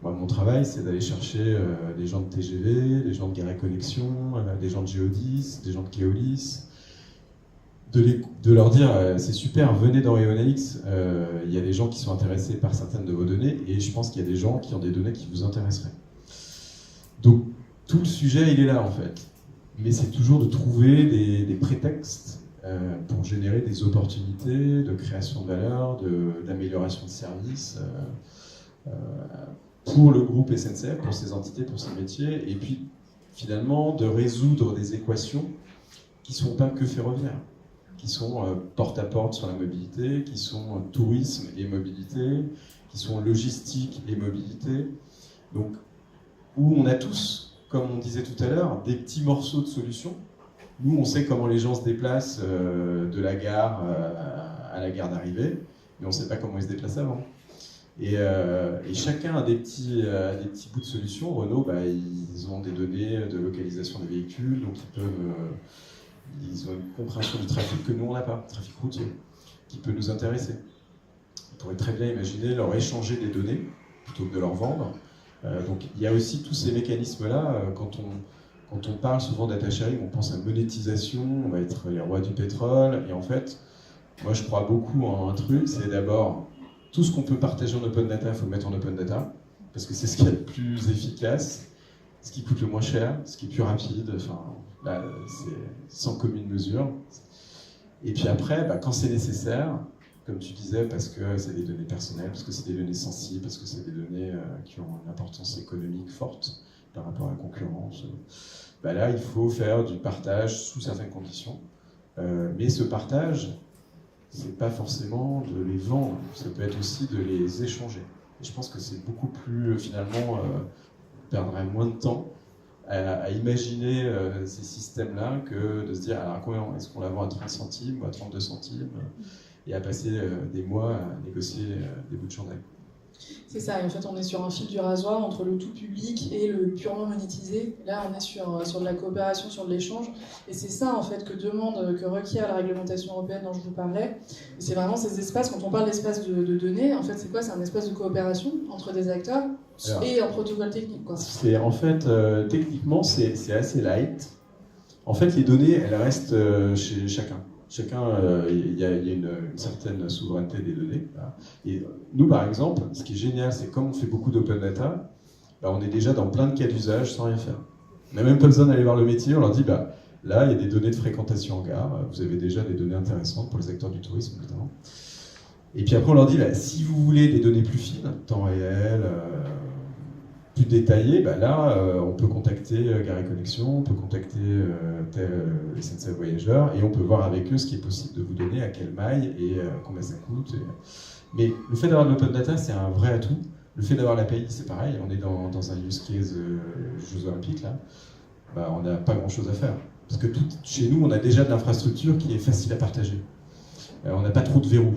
Moi, mon travail, c'est d'aller chercher des gens de TGV, des gens de Garé Connexion, des gens de Geodis, des gens de Keolis, de leur dire c'est super, venez dans EONX, il y a des gens qui sont intéressés par certaines de vos données, et je pense qu'il y a des gens qui ont des données qui vous intéresseraient. Donc tout le sujet, il est là en fait. Mais c'est toujours de trouver des prétextes pour générer des opportunités de création de valeur, d'amélioration de services pour le groupe SNCF, pour ses entités, pour ses métiers, et puis finalement de résoudre des équations qui ne sont pas que ferroviaires, qui sont porte-à-porte sur la mobilité, qui sont tourisme et mobilité, qui sont logistique et mobilité. Donc, où on a tous, comme on disait tout à l'heure, des petits morceaux de solutions. Nous, on sait comment les gens se déplacent de la gare à la gare d'arrivée, mais on ne sait pas comment ils se déplacent avant. Et chacun a des petits bouts de solutions. Renault, ils ont des données de localisation des véhicules, donc ils ont une compréhension du trafic que nous, on n'a pas, trafic routier, qui peut nous intéresser. On pourrait très bien imaginer leur échanger des données, plutôt que de leur vendre. Donc il y a aussi tous ces mécanismes-là. Quand on parle souvent data sharing, on pense à monétisation, on va être les rois du pétrole. Et en fait, moi je crois beaucoup en un truc, c'est d'abord tout ce qu'on peut partager en open data, il faut le mettre en open data, parce que c'est ce qui est le plus efficace, ce qui coûte le moins cher, ce qui est plus rapide, enfin, là, c'est sans commune mesure. Et puis après, quand c'est nécessaire, comme tu disais, parce que c'est des données personnelles, parce que c'est des données sensibles, parce que c'est des données qui ont une importance économique forte par rapport à la concurrence, là, il faut faire du partage sous certaines conditions. Mais ce partage, c'est pas forcément de les vendre, ça peut être aussi de les échanger. Et je pense que c'est beaucoup plus, finalement, on perdrait moins de temps à imaginer ces systèmes-là que de se dire alors combien est-ce qu'on la vend à 30 centimes ou à 32 centimes et à passer des mois à négocier des bouts de chandelle. C'est ça, et en fait on est sur un fil du rasoir entre le tout public et le purement monétisé. Là on est sur de la coopération, sur de l'échange, et c'est ça en fait que requiert la réglementation européenne dont je vous parlais. Et c'est vraiment ces espaces, quand on parle d'espace de données, en fait c'est quoi? C'est un espace de coopération entre des acteurs et un protocole technique, quoi. C'est, en fait, techniquement c'est assez light. En fait les données elles restent chez chacun. Chacun, il y a une certaine souveraineté des données. Là. Et nous, par exemple, ce qui est génial, c'est comme on fait beaucoup d'open data, on est déjà dans plein de cas d'usage sans rien faire. On n'a même pas besoin d'aller voir le métier, on leur dit, là, il y a des données de fréquentation en gare, vous avez déjà des données intéressantes pour les acteurs du tourisme, notamment. Et puis après, on leur dit, si vous voulez des données plus fines, temps réel, plus détaillé, on peut contacter Garé Connexion, on peut contacter SNCF Voyageurs, et on peut voir avec eux ce qui est possible de vous donner, à quelle maille et combien ça coûte. Mais le fait d'avoir de l'open data, c'est un vrai atout. Le fait d'avoir l'API, c'est pareil. On est dans un use case Jeux Olympiques, là. On n'a pas grand-chose à faire. Parce que chez nous, on a déjà de l'infrastructure qui est facile à partager. On n'a pas trop de verrous.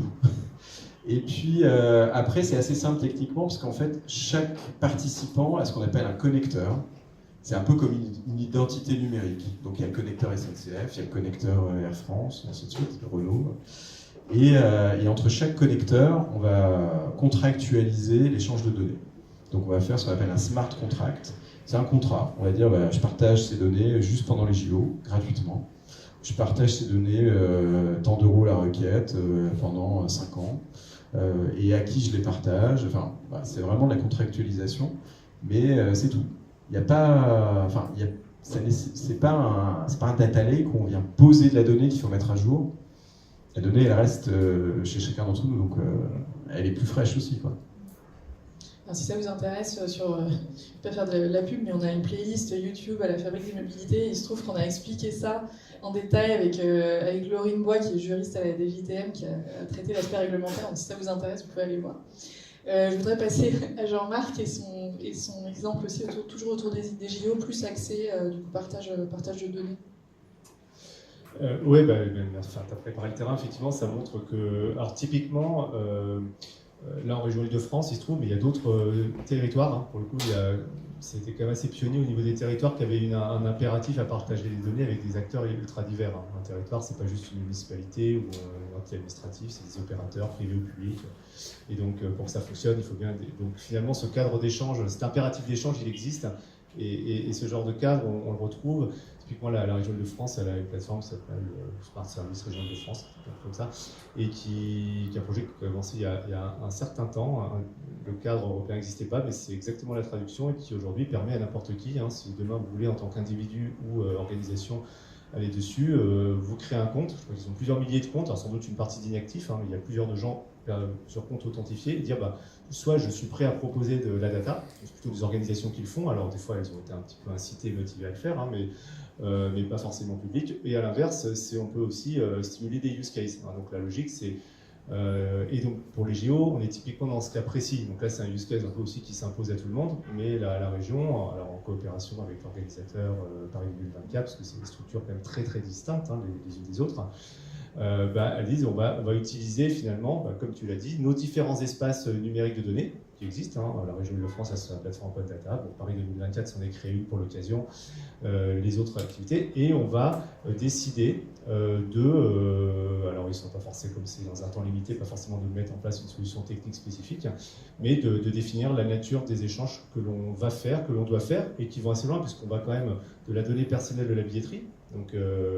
Et puis après, c'est assez simple techniquement, parce qu'en fait, chaque participant a ce qu'on appelle un connecteur. C'est un peu comme une identité numérique. Donc il y a le connecteur SNCF, il y a le connecteur Air France, et ainsi de suite, Renault. Et entre chaque connecteur, on va contractualiser l'échange de données. Donc on va faire ce qu'on appelle un smart contract. C'est un contrat. On va dire, je partage ces données juste pendant les JO, gratuitement. Je partage ces données, tant d'euros la requête, pendant 5 ans. Et à qui je les partage. Enfin, c'est vraiment de la contractualisation, mais c'est tout. Il n'y a pas, c'est pas un data lake où on vient poser de la donnée qu'il faut mettre à jour. La donnée, elle reste chez chacun d'entre nous, donc elle est plus fraîche aussi, quoi. Enfin, si ça vous intéresse, je ne vais pas faire de la pub, mais on a une playlist YouTube à la Fabrique des Mobilités. Il se trouve qu'on a expliqué ça en détail avec Laurine Bois, qui est juriste à la DGTM, qui a traité l'aspect réglementaire. Donc si ça vous intéresse, vous pouvez aller voir. Je voudrais passer à Jean-Marc et son exemple aussi, toujours autour des JO, plus axé du coup, partage de données. Oui, enfin, tu as préparé le terrain, effectivement, ça montre que, alors typiquement, là en région Île-de-France, il se trouve, mais il y a d'autres territoires, hein, pour le coup, c'était quand même assez pionnier au niveau des territoires qui avaient un impératif à partager les données avec des acteurs ultra divers. Hein. Un territoire, c'est pas juste une municipalité ou un entier administratif, c'est des opérateurs privés ou publics. Et donc, pour que ça fonctionne, il faut bien... Donc finalement, ce cadre d'échange, cet impératif d'échange, il existe. Et ce genre de cadre, on le retrouve. Typiquement, la région de France, elle a une plateforme qui s'appelle Smart Service Région de France, comme ça, et qui est un projet qui a commencé il y a un certain temps. Le cadre européen n'existait pas, mais c'est exactement la traduction et qui aujourd'hui permet à n'importe qui, hein, si demain vous voulez en tant qu'individu ou organisation aller dessus, vous créez un compte. Je crois qu'ils ont plusieurs milliers de comptes, alors sans doute une partie d'inactifs, hein, mais il y a plusieurs gens sur compte authentifié, et dire soit je suis prêt à proposer de la data, c'est plutôt des organisations qui le font, alors des fois elles ont été un petit peu incitées et motivées à le faire, hein, mais pas forcément public. Et à l'inverse, on peut aussi stimuler des use cases. Hein, donc la logique, c'est... et donc pour les JO, on est typiquement dans ce cas précis. Donc là, c'est un use case un peu aussi qui s'impose à tout le monde, mais la région, alors en coopération avec l'organisateur Paris 2024, parce que c'est des structures quand même très très distinctes, hein, les unes des autres, elles disent on va utiliser finalement, comme tu l'as dit, nos différents espaces numériques de données qui existent. Hein. La région Île-de-France a sa plateforme Open Data, bon, Paris 2024 s'en est créé une pour l'occasion, les autres activités, et on va décider alors ils ne sont pas forcés comme c'est dans un temps limité, pas forcément de mettre en place une solution technique spécifique, mais de définir la nature des échanges que l'on va faire, que l'on doit faire, et qui vont assez loin, puisqu'on va quand même de la donnée personnelle de la billetterie. Donc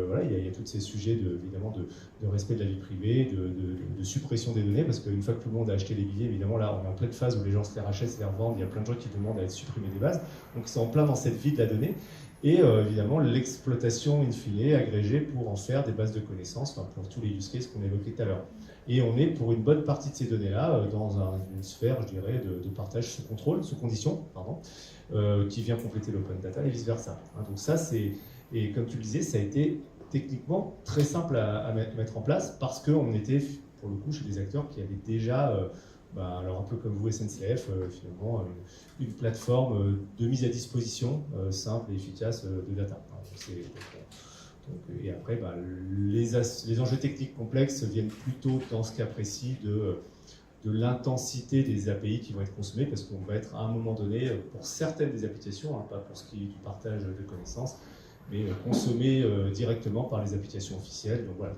voilà, il y a tous ces sujets évidemment de respect de la vie privée, de suppression des données, parce qu'une fois que tout le monde a acheté les billets, évidemment là on est en pleine phase où les gens se les rachètent, se les revendent, il y a plein de gens qui demandent à être supprimés des bases, donc c'est en plein dans cette vie de la donnée, et évidemment l'exploitation in fine agrégée pour en faire des bases de connaissances, enfin, pour tous les use cases qu'on évoquait tout à l'heure. Et on est pour une bonne partie de ces données-là dans une sphère, je dirais, de partage sous contrôle, sous condition, qui vient compléter l'open data et vice-versa. Hein, donc ça c'est... Et comme tu le disais, ça a été techniquement très simple à mettre en place parce qu'on était, pour le coup, chez des acteurs qui avaient déjà, alors un peu comme vous, SNCF, finalement, une plateforme de mise à disposition simple et efficace de data. Et après, les enjeux techniques complexes viennent plutôt, dans ce cas précis, de l'intensité des API qui vont être consommées, parce qu'on va être à un moment donné, pour certaines des applications, hein, pas pour ce qui est du partage de connaissances, mais consommé directement par les applications officielles. Donc voilà,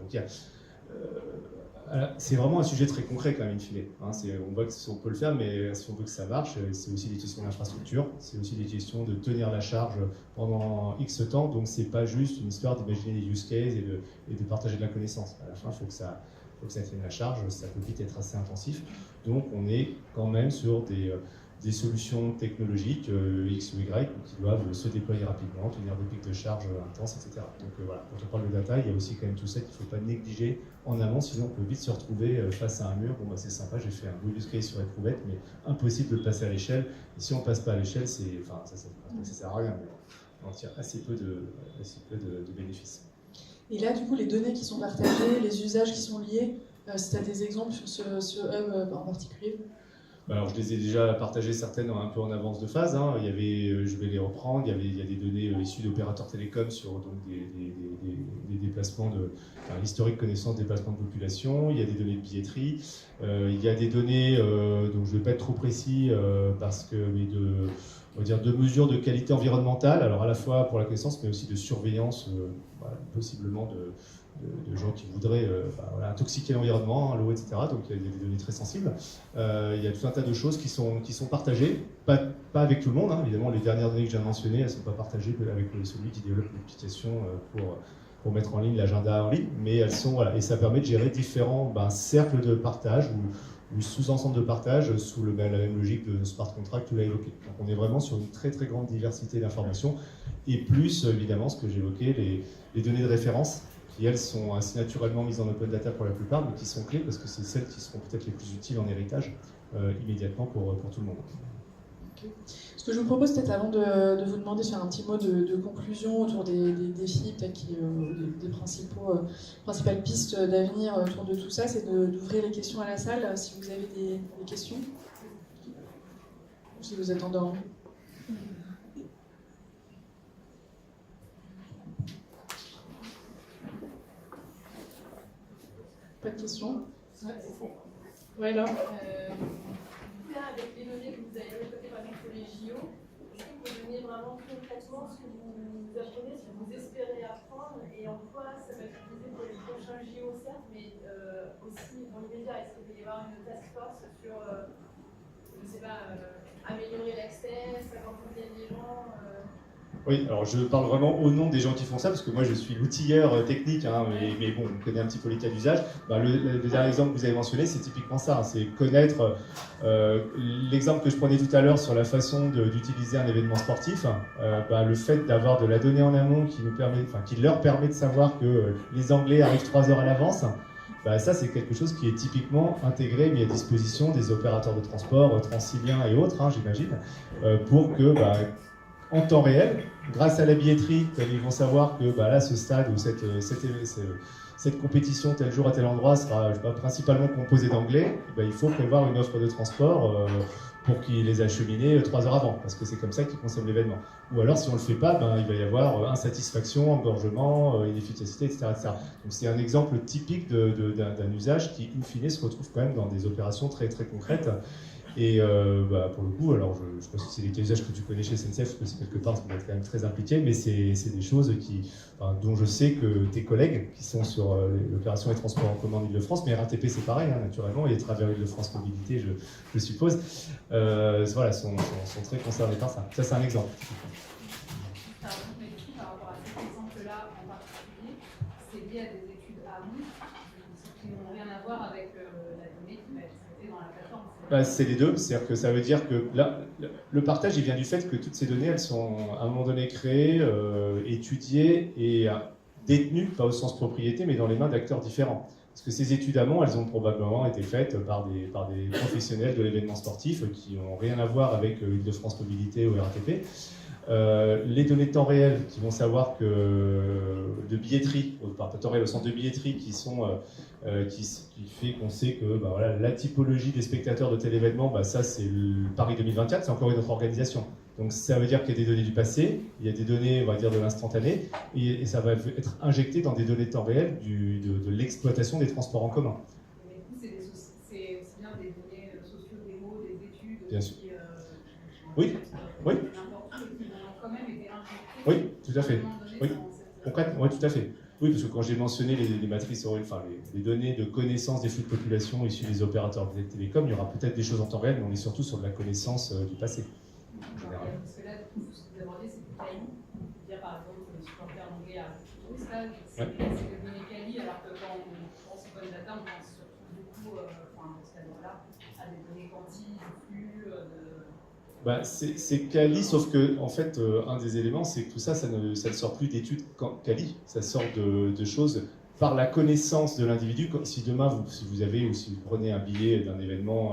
c'est vraiment un sujet très concret quand même, in fine. Hein, on voit qu'on peut le faire, mais si on veut que ça marche, c'est aussi des questions d'infrastructure, c'est aussi des questions de tenir la charge pendant X temps, donc c'est pas juste une histoire d'imaginer des use cases et de partager de la connaissance. À la fin, il faut que ça tienne la charge, ça peut vite être assez intensif. Donc on est quand même sur des solutions technologiques X ou Y qui doivent se déployer rapidement, tenir des pics de charge intenses, etc. Donc voilà, quand on parle de data, il y a aussi quand même tout ça qu'il ne faut pas négliger en amont, sinon on peut vite se retrouver face à un mur. Bon, c'est sympa, j'ai fait un beau use case sur éprouvette, mais impossible de le passer à l'échelle. Et si on ne passe pas à l'échelle, ça ne sert à rien, mais on en tire assez peu de bénéfices. Et là, du coup, les données qui sont partagées, les usages qui sont liés, si tu as des exemples sur ce hub en particulier? Alors, je les ai déjà partagées certaines un peu en avance de phase. Hein. Il y avait, je vais les reprendre. Il y a des données issues d'opérateurs télécoms sur donc, des déplacements l'historique connaissance des déplacements de population. Il y a des données de billetterie. Il y a des données, donc je ne vais pas être trop précis on va dire de mesures de qualité environnementale. Alors à la fois pour la connaissance, mais aussi de surveillance, possiblement de gens qui voudraient intoxiquer l'environnement, hein, l'eau, etc. Donc il y a des données très sensibles. Il y a tout un tas de choses qui sont partagées, pas avec tout le monde. Hein. Évidemment, les dernières données que j'ai mentionnées, elles ne sont pas partagées avec celui qui développe l'application pour mettre en ligne l'agenda en ligne, mais elles sont, et ça permet de gérer différents cercles de partage ou sous-ensemble de partage sous la même logique de smart contract que tu l'as évoqué. Donc on est vraiment sur une très très grande diversité d'informations et plus évidemment ce que j'évoquais, les données de référence qui elles sont assez naturellement mises en open data pour la plupart, mais qui sont clés parce que c'est celles qui seront peut-être les plus utiles en héritage immédiatement pour tout le monde. Ok. Ce que je vous propose peut-être avant de vous demander de faire un petit mot de conclusion autour des défis, peut-être des principales pistes d'avenir autour de tout ça, c'est d'ouvrir les questions à la salle, si vous avez des questions. Si vous êtes endormi. Pas de questions? Ouais, là. Avec les données que vous avez récoltées par exemple pour les JO, est-ce que vous pouvez donner vraiment concrètement ce que vous apprenez, ce que vous espérez apprendre et en quoi ça va être utilisé pour les prochains JO, certes, mais aussi dans l'immédiat, est-ce qu'il va y avoir une task force sur, je ne sais pas, améliorer l'accès, savoir combien les gens Oui, alors je parle vraiment au nom des gens qui font ça, parce que moi je suis l'outilleur technique, hein, mais bon, on connaît un petit peu les cas d'usage. Le dernier exemple que vous avez mentionné, c'est typiquement ça, hein, c'est connaître l'exemple que je prenais tout à l'heure sur la façon d'utiliser un événement sportif, le fait d'avoir de la donnée en amont qui leur permet de savoir que les Anglais arrivent 3 heures à l'avance. Ça, c'est quelque chose qui est typiquement intégré, mis à disposition des opérateurs de transport, Transilien et autres, hein, j'imagine, pour que, en temps réel, grâce à la billetterie, comme ils vont savoir que là, ce stade ou cette compétition tel jour à tel endroit sera principalement composée d'anglais, il faut prévoir une offre de transport pour qu'ils les acheminent 3 heures avant, parce que c'est comme ça qu'ils consomment l'événement. Ou alors, si on ne le fait pas, il va y avoir insatisfaction, engorgement, inefficacité, etc. Donc c'est un exemple typique d'un usage qui, in fine, se retrouve quand même dans des opérations très, très concrètes. Et pour le coup, alors je ne sais pas si c'est des cas d'usage que tu connais chez SNCF, parce que c'est quelque part, ça peut être quand même très impliqué, mais c'est des choses dont je sais que tes collègues qui sont sur l'opération et transports en commun d'Île-de-France, mais RATP c'est pareil, hein, naturellement, et Travers Île-de-France Mobilité, je suppose, sont très concernés par ça. Ça, c'est un exemple. Par rapport à cet exemple-là en particulier, c'est lié à des études amont qui n'ont rien à voir avec la donnée qui va être traitée dans la plateforme. C'est les deux, c'est-à-dire que ça veut dire que là, le partage il vient du fait que toutes ces données elles sont à un moment donné créées, étudiées et détenues, pas au sens propriété, mais dans les mains d'acteurs différents. Parce que ces études amont, elles ont probablement été faites par des professionnels de l'événement sportif qui n'ont rien à voir avec Île-de-France Mobilité ou RATP. Les données de temps réel qui vont savoir que de billetterie, pas temps réel au centre de billetterie qui fait qu'on sait que la typologie des spectateurs de tel événement, ça c'est le Paris 2024, c'est encore une autre organisation. Donc ça veut dire qu'il y a des données du passé, il y a des données, on va dire, de l'instantané, et ça va être injecté dans des données de temps réel de l'exploitation des transports en commun. Mais du coup, c'est aussi bien des données socio-démo, des études. Bien sûr. Oui. Oui, tout à fait. Oui, concrètement, oui, tout à fait. Oui, parce que quand j'ai mentionné les matrices, les données de connaissance des flux de population issus des opérateurs de télécom, il y aura peut-être des choses en temps réel, mais on est surtout sur de la connaissance du passé. En général. Parce que là, ce que vous abordez, c'est du Cali. Dire par exemple, les supporters anglais à au stade, c'est des données Cali, alors que quand on pense aux bonnes data, on pense surtout beaucoup, dans ce cadre-là, à des données quanti, du flux, c'est Cali, sauf que en fait, un des éléments, c'est que tout ça, ça ne sort plus d'études Cali, ça sort de choses par la connaissance de l'individu. Si demain, si vous avez ou si vous prenez un billet d'un événement,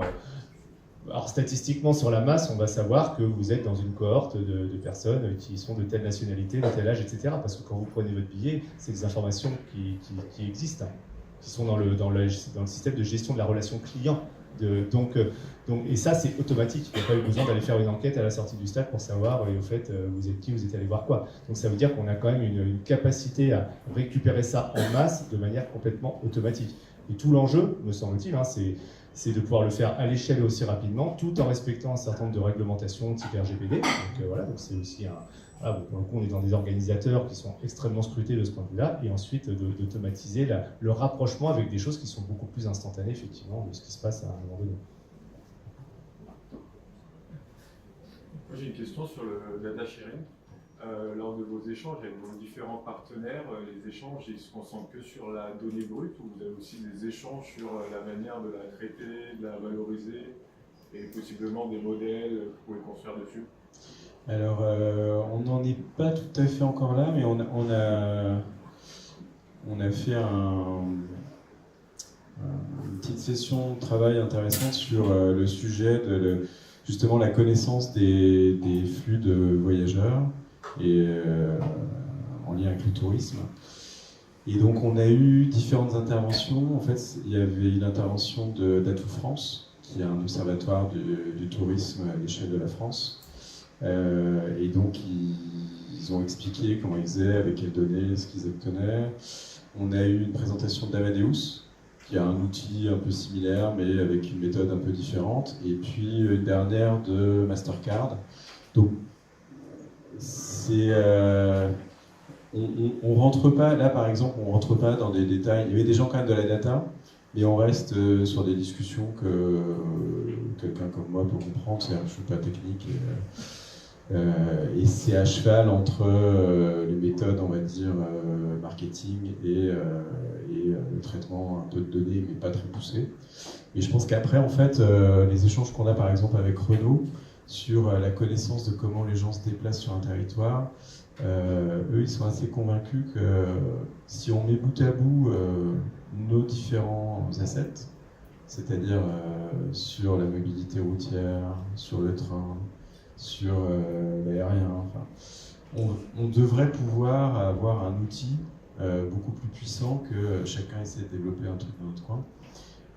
alors statistiquement sur la masse, on va savoir que vous êtes dans une cohorte de personnes qui sont de telle nationalité, de tel âge, etc. Parce que quand vous prenez votre billet, c'est des informations qui existent, qui sont dans le système de gestion de la relation client. Et ça, c'est automatique. Il n'y a pas eu besoin d'aller faire une enquête à la sortie du stade pour savoir, au fait, vous êtes qui, vous êtes allé voir quoi. Donc ça veut dire qu'on a quand même une capacité à récupérer ça en masse de manière complètement automatique. Et tout l'enjeu, me semble-t-il, c'est de pouvoir le faire à l'échelle aussi rapidement, tout en respectant un certain nombre de réglementations type RGPD. Donc c'est aussi pour le coup, on est dans des organisateurs qui sont extrêmement scrutés de ce point de vue-là, et ensuite d'automatiser le rapprochement avec des choses qui sont beaucoup plus instantanées, effectivement, de ce qui se passe à un moment donné. Moi, j'ai une question sur le data sharing. Lors de vos échanges avec vos différents partenaires, les échanges, ils se concentrent que sur la donnée brute, ou vous avez aussi des échanges sur la manière de la traiter, de la valoriser, et possiblement des modèles que vous pouvez construire dessus? Alors, on n'en est pas tout à fait encore là, mais on a fait une petite session de travail intéressante sur le sujet justement la connaissance des flux de voyageurs et en lien avec le tourisme. Et donc on a eu différentes interventions. En fait, il y avait une intervention d'Atout France, qui est un observatoire du tourisme à l'échelle de la France. Et donc ils ont expliqué comment ils faisaient, avec quelles données, ce qu'ils obtenaient. On a eu une présentation d'Amadeus, qui a un outil un peu similaire, mais avec une méthode un peu différente. Et puis une dernière de Mastercard. Donc c'est... on rentre pas, là par exemple, on rentre pas dans des détails. Il y avait des gens quand même de la data, mais on reste sur des discussions que quelqu'un comme moi peut comprendre. C'est-à-dire que je suis pas technique et c'est à cheval entre les méthodes, on va dire, marketing et le traitement un peu de données, mais pas très poussé. Et je pense qu'après, en fait, les échanges qu'on a par exemple avec Renault sur la connaissance de comment les gens se déplacent sur un territoire, eux, ils sont assez convaincus que si on met bout à bout nos différents assets, c'est-à-dire sur la mobilité routière, sur le train, sur l'aérien, enfin, on devrait pouvoir avoir un outil beaucoup plus puissant que chacun essaie de développer un truc dans notre coin.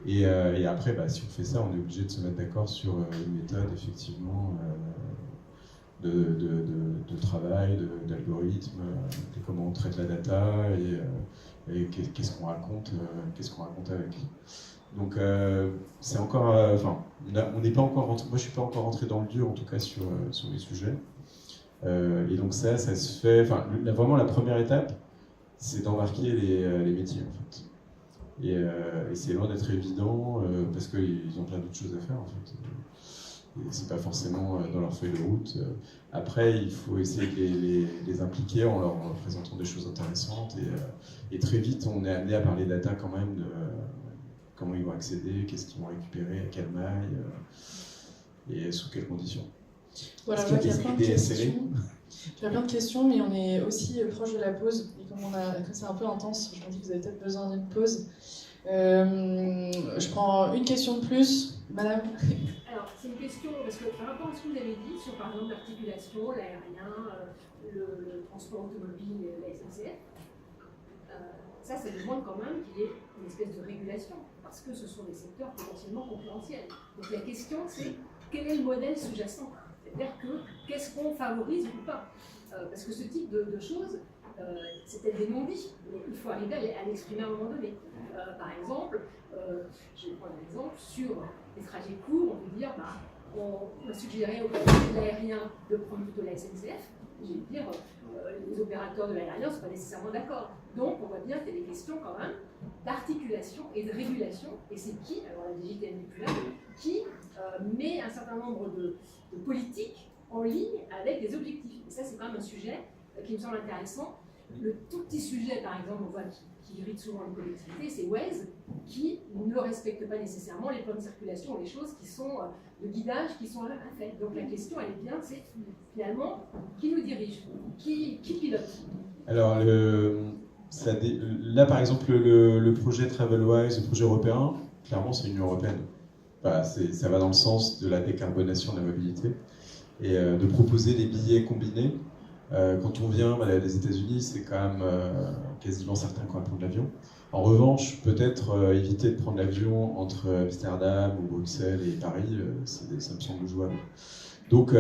Et après, si on fait ça, on est obligé de se mettre d'accord sur une méthode, effectivement, de travail, d'algorithme, de comment on traite la data et qu'est-ce qu'on raconte avec. Donc c'est encore, on n'est pas encore rentré, moi je suis pas encore rentré dans le dur en tout cas sur les sujets. Et donc ça se fait, vraiment la première étape, c'est d'embarquer les métiers en fait. Et c'est loin d'être évident parce qu'ils ont plein d'autres choses à faire en fait. Et c'est pas forcément dans leur feuille de route. Après, il faut essayer de les impliquer en leur présentant des choses intéressantes. Et très vite, on est amené à parler data quand même, de comment ils vont accéder, qu'est-ce qu'ils vont récupérer, à quelle maille, et sous quelles conditions. Voilà, je vois qu'il y a plein de questions. Il y a plein de questions, mais on est aussi proche de la pause. Et comme c'est un peu intense, je me dis que vous avez peut-être besoin d'une pause. Je prends une question de plus. Madame. Alors, c'est une question, parce que par rapport à ce que vous avez dit sur, par exemple, l'articulation, l'aérien, le transport automobile, la SNCF, ça demande quand même qu'il y ait une espèce de régulation, parce que ce sont des secteurs potentiellement concurrentiels. Donc la question, c'est quel est le modèle sous-jacent? C'est-à-dire qu'est-ce qu'on favorise ou pas? Parce que ce type de choses, c'est peut-être des non-dits, mais il faut arriver à l'exprimer à un moment donné. Par exemple, je vais prendre un exemple sur les trajets courts, on peut dire, on a suggéré aux passagers de l'aérien de prendre plutôt la SNCF. Je vais dire, les opérateurs de l'aérien ne sont pas nécessairement d'accord. Donc, on voit bien qu'il y a des questions quand même d'articulation et de régulation. Et c'est qui, alors la DGTN n'est plus là, qui met un certain nombre de politiques en ligne avec des objectifs. Et ça, c'est quand même un sujet qui me semble intéressant. Le tout petit sujet, par exemple, on voit qui irrite souvent les collectivités, c'est Waze, qui ne respecte pas nécessairement les plans de circulation ou les choses qui sont de guidage qui sont faites. Donc la question, elle est bien, c'est finalement qui nous dirige, qui pilote. Alors là, par exemple, le projet TravelWise, le projet européen, clairement, c'est l'Union européenne. Ça va dans le sens de la décarbonation de la mobilité et de proposer des billets combinés. Quand on vient des États-Unis, c'est quand même quasiment certain qu'on va prendre l'avion. En revanche, peut-être éviter de prendre l'avion entre Amsterdam ou Bruxelles et Paris, ça me semble jouable. Donc,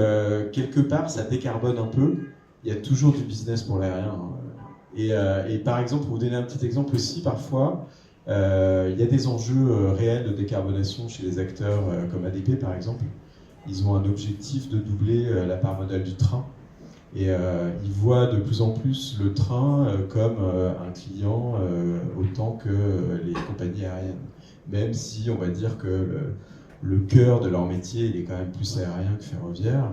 quelque part, ça décarbone un peu. Il y a toujours du business pour l'aérien. Et par exemple, pour vous donner un petit exemple aussi, parfois, il y a des enjeux réels de décarbonation chez les acteurs comme ADP, par exemple. Ils ont un objectif de doubler la part modale du train. Et ils voient de plus en plus le train comme un client autant que les compagnies aériennes. Même si on va dire que le cœur de leur métier il est quand même plus aérien que ferroviaire.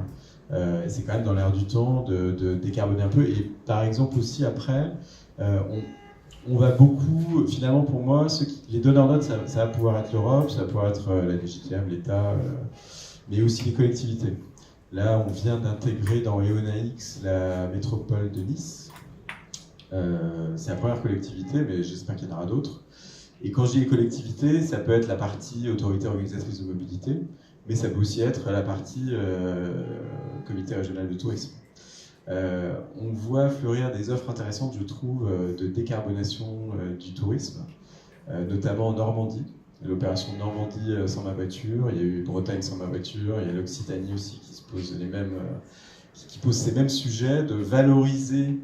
C'est quand même dans l'air du temps de décarboner un peu. Et par exemple aussi après, on va beaucoup, finalement pour moi, les donneurs d'ordre, ça va pouvoir être l'Europe, ça va pouvoir être la DGTM, l'État, mais aussi les collectivités. Là, on vient d'intégrer dans EONAX la métropole de Nice. C'est la première collectivité, mais j'espère qu'il y en aura d'autres. Et quand je dis les collectivités, ça peut être la partie autorité organisatrice de mobilité, mais ça peut aussi être la partie comité régional de tourisme. On voit fleurir des offres intéressantes, je trouve, de décarbonation du tourisme, notamment en Normandie. L'opération Normandie sans ma voiture, il y a eu Bretagne sans ma voiture, il y a l'Occitanie aussi qui se pose qui pose ces mêmes sujets de valoriser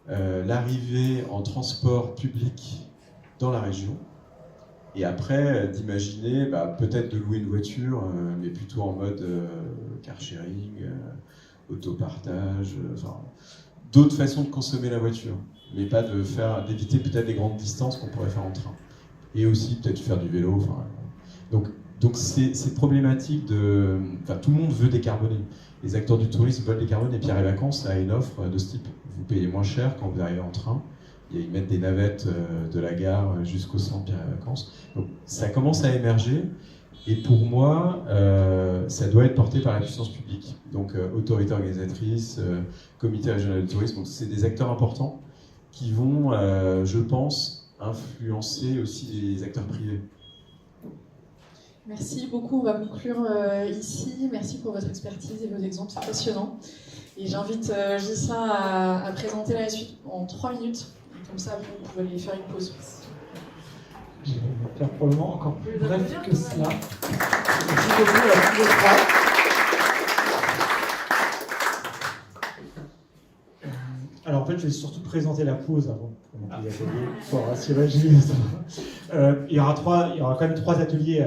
l'arrivée en transport public dans la région. Et après, d'imaginer peut-être de louer une voiture, mais plutôt en mode car sharing, autopartage, enfin, d'autres façons de consommer la voiture, mais pas d'éviter peut-être des grandes distances qu'on pourrait faire en train. Et aussi peut-être faire du vélo. Enfin, donc c'est problématique de... Enfin, tout le monde veut décarboner. Les acteurs du tourisme veulent décarboner. Et Pierre et Vacances a une offre de ce type. Vous payez moins cher quand vous arrivez en train. Ils mettent des navettes de la gare jusqu'au centre Pierre et Vacances. Donc ça commence à émerger. Et pour moi, ça doit être porté par la puissance publique. Donc autorité organisatrice, comité régional de tourisme. Donc c'est des acteurs importants qui vont, je pense, influencer aussi les acteurs privés. Merci beaucoup, on va conclure ici. Merci pour votre expertise et vos exemples, c'est passionnant. Et j'invite Ghislain à présenter la suite en 3 minutes. Comme ça, vous pouvez aller faire une pause. Je vais faire probablement encore plus bref que cela. Merci beaucoup à tous les trois. Alors en fait, je vais surtout présenter la pause avant de commencer l'atelier pour s'imaginer. Il y aura quand même 3 ateliers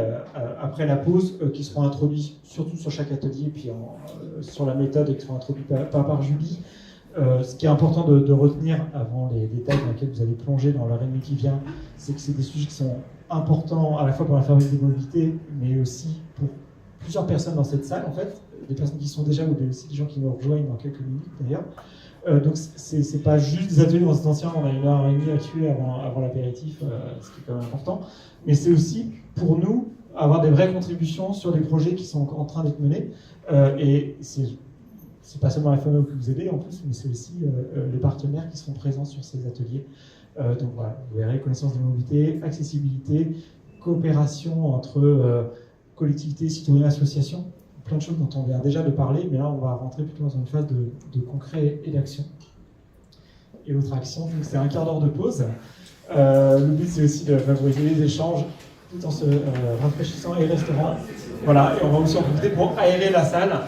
après la pause qui seront introduits, surtout sur chaque atelier, puis sur la méthode qui seront introduits par Julie. Ce qui est important de retenir avant les détails dans lesquels vous allez plonger dans la réunion qui vient, c'est que c'est des sujets qui sont importants à la fois pour la famille des mobilités, mais aussi pour plusieurs personnes dans cette salle, en fait, des personnes qui sont déjà ou aussi des gens qui nous rejoignent dans quelques minutes d'ailleurs. Donc c'est pas juste des ateliers dans cet ancien, on a 1h30 à tuer avant l'apéritif, ce qui est quand même important, mais c'est aussi pour nous avoir des vraies contributions sur les projets qui sont en train d'être menés, et c'est pas seulement la FME qui vous aide en plus, mais c'est aussi les partenaires qui seront présents sur ces ateliers. Donc voilà, vous verrez, connaissance des mobilités, accessibilité, coopération entre collectivités, citoyens, associations, plein de choses dont on vient déjà de parler, mais là on va rentrer plutôt dans une phase de concret et d'action. Et autre action, donc c'est un quart d'heure de pause. Le but c'est aussi de favoriser les échanges tout en se rafraîchissant et restaurant. Voilà, et on va aussi en profiter pour aérer la salle.